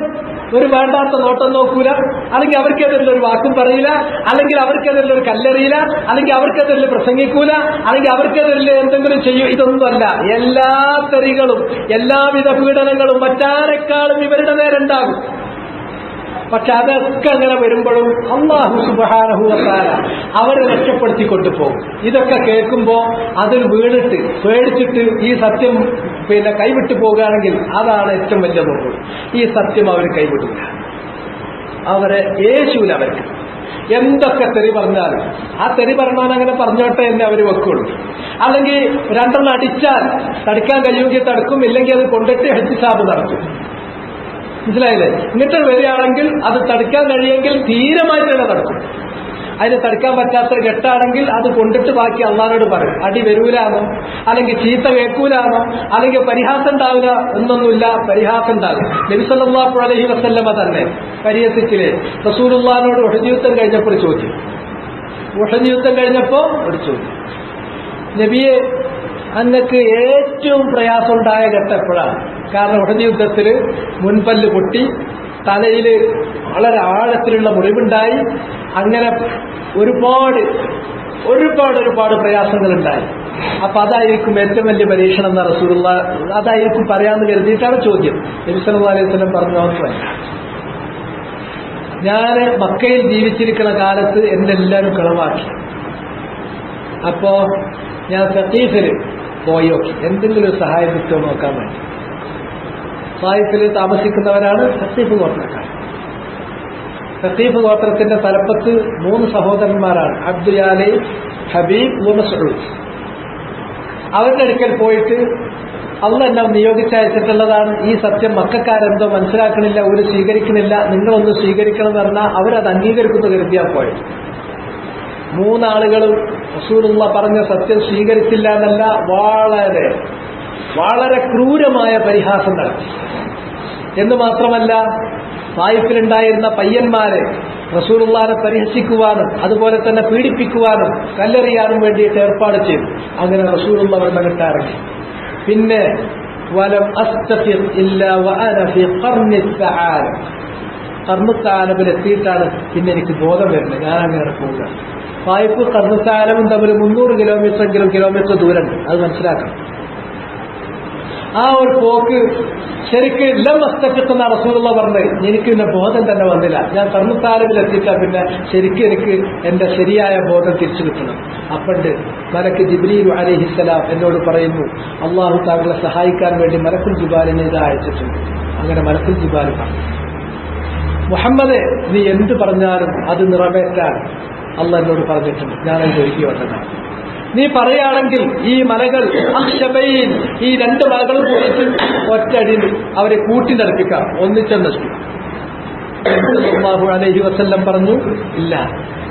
ഒരു വേണ്ടാത്ത നോട്ടം നോക്കൂല, അല്ലെങ്കിൽ അവർക്കെതിരെ ഒരു വാക്കും പറയില്ല, അല്ലെങ്കിൽ അവർക്കെതിരെ ഒരു കല്ലെറിയില്ല, അല്ലെങ്കിൽ അവർക്കെതിരെ പ്രസംഗിക്കൂല, അല്ലെങ്കിൽ അവർക്കെതിരെ എന്തെങ്കിലും ചെയ്യും. ഇതൊന്നുമല്ല. എല്ലാ തെറികളും എല്ലാവിധ പീഡനങ്ങളും മറ്റാരെക്കാളും ഇവരുടെ നേരുണ്ടാകും. പക്ഷെ അതൊക്കെ അങ്ങനെ വരുമ്പോഴും അല്ലാഹു സുബ്ഹാനഹു വ തആല അവരെ രക്ഷപ്പെടുത്തിക്കൊണ്ടു പോകും. ഇതൊക്കെ കേൾക്കുമ്പോ അതിൽ വീണിട്ട് പേടിച്ചിട്ട് ഈ സത്യം കൈവിട്ടു പോകുകയാണെങ്കിൽ അതാണ് ഏറ്റവും വലിയ നോക്കൂ. ഈ സത്യം അവർ കൈവിടില്ല, അവരെ യേശൂല. അവർക്ക് എന്തൊക്കെ തെറി പറഞ്ഞാലും ആ തെറി പറഞ്ഞാൽ അങ്ങനെ പറഞ്ഞോട്ടെ എന്ന് അവർ വെക്കുള്ളൂ. അല്ലെങ്കിൽ രണ്ടെണ്ണം അടിച്ചാൽ തടുക്കാൻ കഴിയുമെങ്കിൽ തടുക്കും, ഇല്ലെങ്കിൽ അത് കൊണ്ടിട്ട് ഹജ്ജിസാബ് നടത്തും. മനസ്സിലായില്ലേ? എന്നിട്ട് വരികയാണെങ്കിൽ അത് തടുക്കാൻ കഴിയുമെങ്കിൽ ധീരമായിട്ട് തന്നെ തടുക്കും. അതിന് തടുക്കാൻ പറ്റാത്ത ഘട്ടാണെങ്കിൽ അത് കൊണ്ടിട്ട് ബാക്കി അള്ളാഹുവോട് പറയും. അടി വരൂലാന്നോ, അല്ലെങ്കിൽ ചീത്ത കേൾക്കൂലാന്നോ, അല്ലെങ്കിൽ പരിഹാസം ഉണ്ടാവില്ല എന്നൊന്നുമില്ല, പരിഹാസം ഉണ്ടാകും. നബി സല്ലല്ലാഹു അലൈഹി വസല്ലമ തന്നെ പരിഹസിച്ചില്ലേ റസൂലുള്ളാഹിനോട് ഉഹദ് യുദ്ധം കഴിഞ്ഞപ്പോൾ ചോദിച്ചു. ഉഹദ് യുദ്ധം കഴിഞ്ഞപ്പോ ഒരു ചോദ്യം, നബിയെ അങ്ങക്ക് ഏറ്റവും പ്രയാസമുണ്ടായ ഘട്ടം എപ്പോഴാണ്? കാരണം ഉഹദ് യുദ്ധത്തിൽ മുൻപല്ല് പൊട്ടി, തലയിൽ വളരെ ആഴത്തിലുള്ള മുറിവുണ്ടായി, അങ്ങനെ ഒരുപാട് പ്രയാസങ്ങളുണ്ടായി. അപ്പൊ അതായിരിക്കും ഏറ്റവും വലിയ പരീക്ഷണം എന്ന റസൂലുള്ളാഹി അതായിരിക്കും പറയാമെന്ന് കരുതിയിട്ടാണ് ചോദ്യം. നബി സല്ലല്ലാഹു അലൈഹി വസല്ലം പറഞ്ഞു, അവസരം ഞാൻ മക്കയിൽ ജീവിച്ചിരിക്കുന്ന കാലത്ത് എന്നെ എല്ലാവരും കളവാക്കി. അപ്പോ ഞാൻ സഖീഫിൽ പോയി നോക്കി, എന്തെങ്കിലും ഒരു സഹായം കിട്ടുമോ നോക്കാൻ വേണ്ടി. സായിഫിൽ താമസിക്കുന്നവരാണ് സഖീഫ് ഗോത്രക്കാർ. സഖീഫ് ഗോത്രത്തിന്റെ തലപ്പത്ത് 3 സഹോദരന്മാരാണ്, അബ്ദുയാലി, ഹബീബ്, മസ്ഊദ്. അവരുടെ അടുക്കൽ പോയിട്ട് അള്ളാഹ് എന്നെ നിയോഗിച്ചയച്ചിട്ടുള്ളതാണ്, ഈ സത്യം മക്കക്കാരെന്തോ മനസ്സിലാക്കണില്ല, ഒരു സ്വീകരിക്കണില്ല, നിങ്ങളൊന്ന് സ്വീകരിക്കണം എന്ന് പറഞ്ഞാൽ അവരത് അംഗീകരിക്കുന്നു കരുതിയാൽ പോയത്. 3 ആളുകളും റസൂലുള്ളാഹി പറഞ്ഞ സത്യം സ്വീകരിച്ചില്ല എന്നല്ല, വളരെ വളരെ ക്രൂരമായ പരിഹാസം നടത്തി. എന്ന് മാത്രമല്ല, തായിഫിലുണ്ടായിരുന്ന പയ്യന്മാരെ റസൂലുള്ളാഹിനെ പരിഹസിക്കുവാനും അതുപോലെ തന്നെ പീഡിപ്പിക്കുവാനും കല്ലെറിയാനും വേണ്ടിയിട്ട് ഏർപ്പാട് ചെയ്തു. അങ്ങനെ റസൂലുള്ളാഹി അവരുടെ ഇറങ്ങി. പിന്നെ വലം അസ്തഫിർ ഇല്ലാ വഅന ഫീ ഖർനി തആല, ഖർനു തആലബിൽ എത്തിയിട്ടാണ് പിന്നെ എനിക്ക് ബോധം വരുന്നത്. ഞാൻ അങ്ങനെ പോവുക. തായിഫ് ഖർനു തആലബും തമ്മിൽ 300 കിലോമീറ്റർ ദൂരമുണ്ട്, അത് മനസ്സിലാക്കണം. ആ ഒരു പോക്ക് ശരിക്ക് ലം അസ്തഫിഖെന്ന റസൂലുള്ള പറഞ്ഞത്, എനിക്ക് പിന്നെ ബോധം തന്നെ വന്നില്ല. ഞാൻ തർമുത്താലിബിലെത്തിയിട്ടാ പിന്നെ ശരിക്കും എനിക്ക് എന്റെ ശരിയായ ബോധം തിരിച്ചു കിട്ടണം. അപ്പണ്ട് മലക്ക് ജിബ്രീൽ അലൈഹിസ്സലാം എന്നോട് പറയുന്നു, അള്ളാഹു താങ്കളെ സഹായിക്കാൻ വേണ്ടി മലക്കുൽ ജിബാലിനെ ഇത് അയച്ചിട്ടുണ്ട്. അങ്ങനെ മലക്കുൽ ജിബാൽ പറഞ്ഞു, മുഹമ്മദ് നീ എന്ത് പറഞ്ഞാലും അത് നിറവേറ്റാൻ അള്ളാഹ് എന്നോട് പറഞ്ഞിട്ടുണ്ട്, ഞാനത് ഒരുക്കി വന്നതാണ്. നീ പറയുകയാണെങ്കിൽ ഈ മലകൾ അക്ഷബൈൻ, ഈ രണ്ട് മലകളും കൂടിയിട്ട് ഒറ്റടിയിൽ അവരെ കൂട്ടി നടപ്പിക്കാം, ഒന്നിച്ചെന്ന് സല്ലല്ലാഹു അലൈഹി വസല്ലം പറഞ്ഞു, ഇല്ല,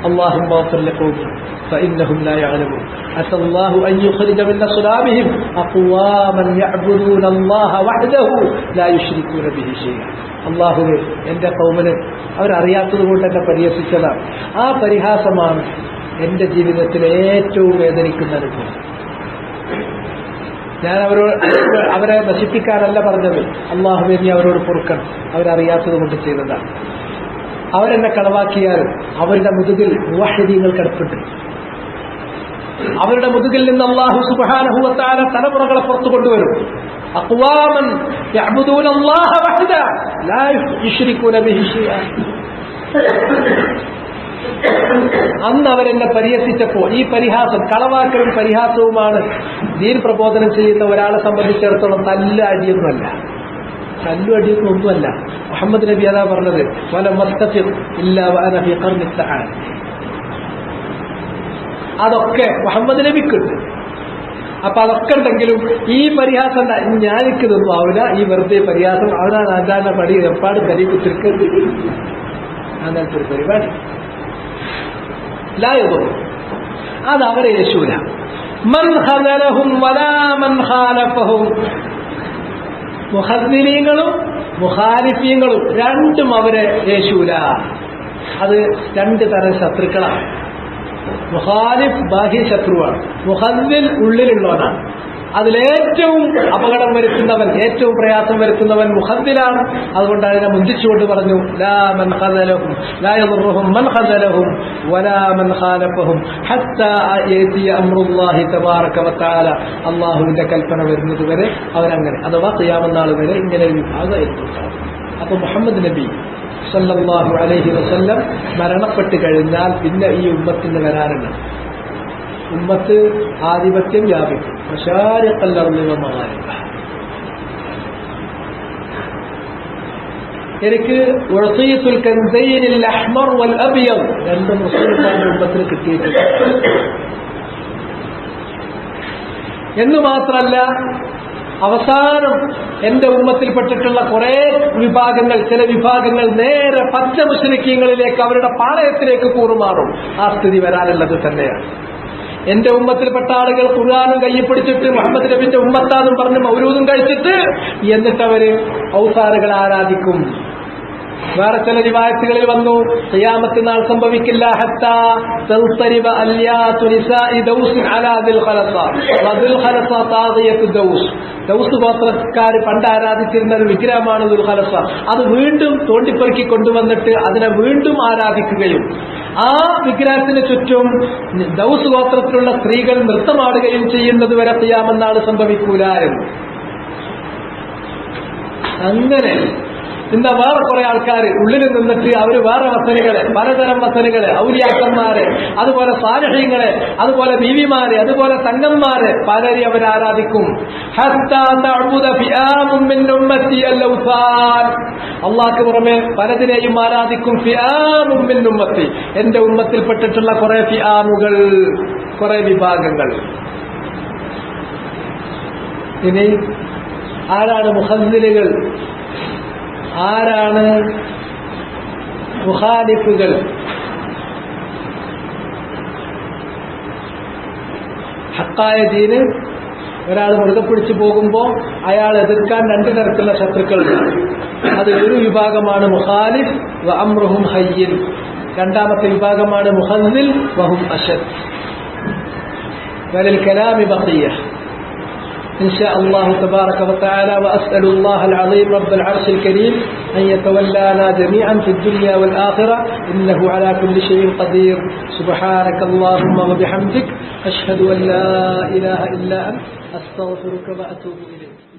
اللهم اغفر لقومي فإنهم لا يعلمون عسى الله أن يخرج من أصلابهم أقواما يعبدون الله وحده لا يشركون به شيئا. അള്ളാഹുവേ, എന്റെ കൗമിനെ അവരറിയാത്തത് കൊണ്ട് എന്നെ പരിഹസിച്ചതാണ്. ആ പരിഹാസമാണ് എന്റെ ജീവിതത്തിലെ ഏറ്റവും വേദനിക്കുന്ന അനുഭവം. ഞാൻ അവരെ നശിപ്പിക്കാനല്ല പറഞ്ഞത്, അള്ളാഹുവേ നീ അവരോട് പൊറുക്കണം, അവരറിയാത്തത് കൊണ്ട് ചെയ്തതാണ്. അവരെന്നെ കളവാക്കിയാൽ അവരുടെ മുതുകിൽ മുവഹ്ഹിദീങ്ങൾ കിടപ്പുണ്ട്. അവരുടെ മുതുകിൽ നിന്ന് അല്ലാഹു സുബ്ഹാനഹു വ തആല തലമുറകളെ പുറത്തു കൊണ്ടുവരും. അഖ്വാമൻ യഅ്ബുദൂന അല്ലാഹ വഹദ ലാ യുശ്രികൂന ബിഹി ശൈഅ. അന്ന് അവരെന്നെ പരിഹസിച്ചപ്പോൾ, ഈ പരിഹാസം കളവാക്കലും പരിഹാസവുമാണ് ദീൻ പ്രബോധനം ചെയ്യുന്ന ഒരാളെ സംബന്ധിച്ചിടത്തോളം തല്ല് അടിയൊന്നുമല്ല, തല്ലും അടിയൊന്നും ഒന്നുമല്ല. മുഹമ്മദ് നബി അതാ പറഞ്ഞത്, വലം അസ്തഫിർ ഇല്ലാ വഅന ഫീ ഖർനി തആൻ. അതൊക്കെ മുഹമ്മദ് നബിക്കുണ്ട്. അപ്പൊ അതൊക്കെ ഉണ്ടെങ്കിലും ഈ പരിഹാസം ഞാനിക്കുന്നൊന്നും ആവില്ല. ഈ വെറുതെ പരിഹാസം അവനാണ് അഞ്ചാണ്ട പടി എപ്പാട് കരി കുത്തിരിക്കരുത്, അങ്ങനത്തെ ഒരു പരിപാടി ലായതോ, അത് അവരെ യേശൂല. മൻ ഖദലഹും വലാ മൻ ഖാലഫഹും. മുഹദ്ദിനീങ്ങളും മുഖാലിഫീങ്ങളും രണ്ടും അവരെ യേശൂല. അത് രണ്ട് തരം ശത്രുക്കളാണ്. മുഖാലിഫ് ബാഹ്യ ശത്രുവാണ്, മുഹദ്ദിൽ ഉള്ളിലുള്ളവനാണ്. അതിലേറ്റവും അപകടം വരുത്തുന്നവൻ, ഏറ്റവും പ്രയാസം വരുത്തുന്നവൻ മുഹദ്ദിലാണ്. അതുകൊണ്ട് അതിനെ മുന്തിച്ചുകൊണ്ട് പറഞ്ഞു, ലാ മൻ ഖദലഹും ലാ യദുറുഹും മൻ ഖദലഹും വലാ മൻ ഖാലഫഹും ഹത്താ യഅതി അംറുല്ലാഹി തബാറക വ തആല. അല്ലാഹുവിന്റെ കൽപ്പന വരുന്നത് വരെ അവരങ്ങനെ, അഥവാ ഖിയാമത്ത് നാൾ വരെ ഇങ്ങനെ ഒരു വിഭാഗമായിരിക്കും. അപ്പോൾ മുഹമ്മദ് നബി സല്ലല്ലാഹു അലൈഹി വസല്ലം മരണപ്പെട്ട് കഴിഞ്ഞാൽ പിന്നെ ഈ ഉമ്മത്തിന് വരാറുണ്ട്. ഉമ്മത്ത് ആധിപത്യം വ്യാപിക്കും. എനിക്ക് ഉഴസീത്തുൽ കൻസൈനിൽ അഹ്മർ വൽ അബിയദ് രണ്ട് മുസ്ലിംമാരുടെ ഉമ്മത്തിന് കിട്ടിയിട്ടുണ്ട്. എന്ന് മാത്രമല്ല, അവസാനം എന്റെ ഉമ്മത്തിൽപ്പെട്ടിട്ടുള്ള കുറെ വിഭാഗങ്ങൾ, ചില വിഭാഗങ്ങൾ നേരെ പച്ച മുശ്രിക്കീങ്ങളിലേക്ക്, അവരുടെ പാളയത്തിലേക്ക് കൂറുമാറും. ആ സ്ഥിതി വരാനുള്ളത് തന്നെയാണ്. എന്റെ ഉമ്മത്തിൽപ്പെട്ട ആളുകൾ ഖുർആനും കയ്യിൽ പിടിച്ചിട്ട് മുഹമ്മദ് നബിന്റെ ഉമ്മത്താന്നും പറഞ്ഞ് മൗലൂദും കഴിച്ചിട്ട് എന്നിട്ടവര് ഔസാറുകളെ ആരാധിക്കും. വേറെ ചില റിവായത്തുകളിൽ വന്നു, ഖിയാമത്ത് നാൾ സംഭവിക്കില്ല ഹത്താ തൽതരിബ അല്യാതു നിസാഇ ദൗസ് അലാ ദിൽ ഖലസ വദിൽ ഖലസ താദിയത്തു ദൗസ്. ദൗസ് ഗോത്രക്കാർ പണ്ട് ആരാധിച്ചിരുന്ന ഒരു വിഗ്രഹമാണ് ദുൽ ഖലസ. അത് വീണ്ടും തോണ്ടിപ്പെറുക്കി കൊണ്ടുവന്നിട്ട് അതിനെ വീണ്ടും ആരാധിക്കുകയും ആ വിഗ്രഹത്തിന് ചുറ്റും ദൗസ് ഗോത്രത്തിലുള്ള സ്ത്രീകൾ നൃത്തമാടുകയും ചെയ്യുന്നത് വരെ ഖിയാമത്ത് നാൾ സംഭവിക്കൂല എന്ന്. അങ്ങനെ ഇന്ന് വേറെ കുറെ ആൾക്കാർ ഉള്ളിൽ നിന്നിട്ട് അവര് വേറെ വസനകളെ, പലതരം വസനകളെ, ഔലിയാക്കന്മാരെ, അതുപോലെ സാലിഹീങ്ങളെ, അതുപോലെ ബീവിമാരെ, അതുപോലെ തങ്ങന്മാരെ പലരെയും അവർ ആരാധിക്കും. അള്ളാഹ്ക്ക് പുറമെ പലതിനെയും ആരാധിക്കും. ഫിആമും മിൻ ഉമ്മത്തി, എന്റെ ഉമ്മത്തിൽപ്പെട്ടിട്ടുള്ള കുറെ ഫിആമുകൾ, കുറെ വിഭാഗങ്ങൾ. ഇനി ആരാണ് മുഖദ്ദിലുകൾ, ആരാണ് മുഖാലിഫുകൾ? ഹക്കായ ദീന് ഒരാൾ മുറുകെ പിടിച്ചു പോകുമ്പോൾ അയാൾ എതിർക്കാൻ രണ്ട് തരത്തിലുള്ള ശത്രുക്കളുണ്ട്. അത് ഒരു വിഭാഗമാണ് മുഖാലിഫ് വ അംറുഹും ഹയ്യിൻ, രണ്ടാമത്തെ വിഭാഗമാണ് മുഖദ്ദിൽ വഹും അശദ്. വലിൽ കലാമി ബഖിയ്യ إن شاء الله تبارك وتعالى. وأسأل الله العظيم رب العرش الكريم أن يتولانا جميعا في الدنيا والآخرة إنه على كل شيء قدير. سبحانك اللهم وبحمدك أشهد أن لا إله إلا أنت أستغفرك وأتوب إليك.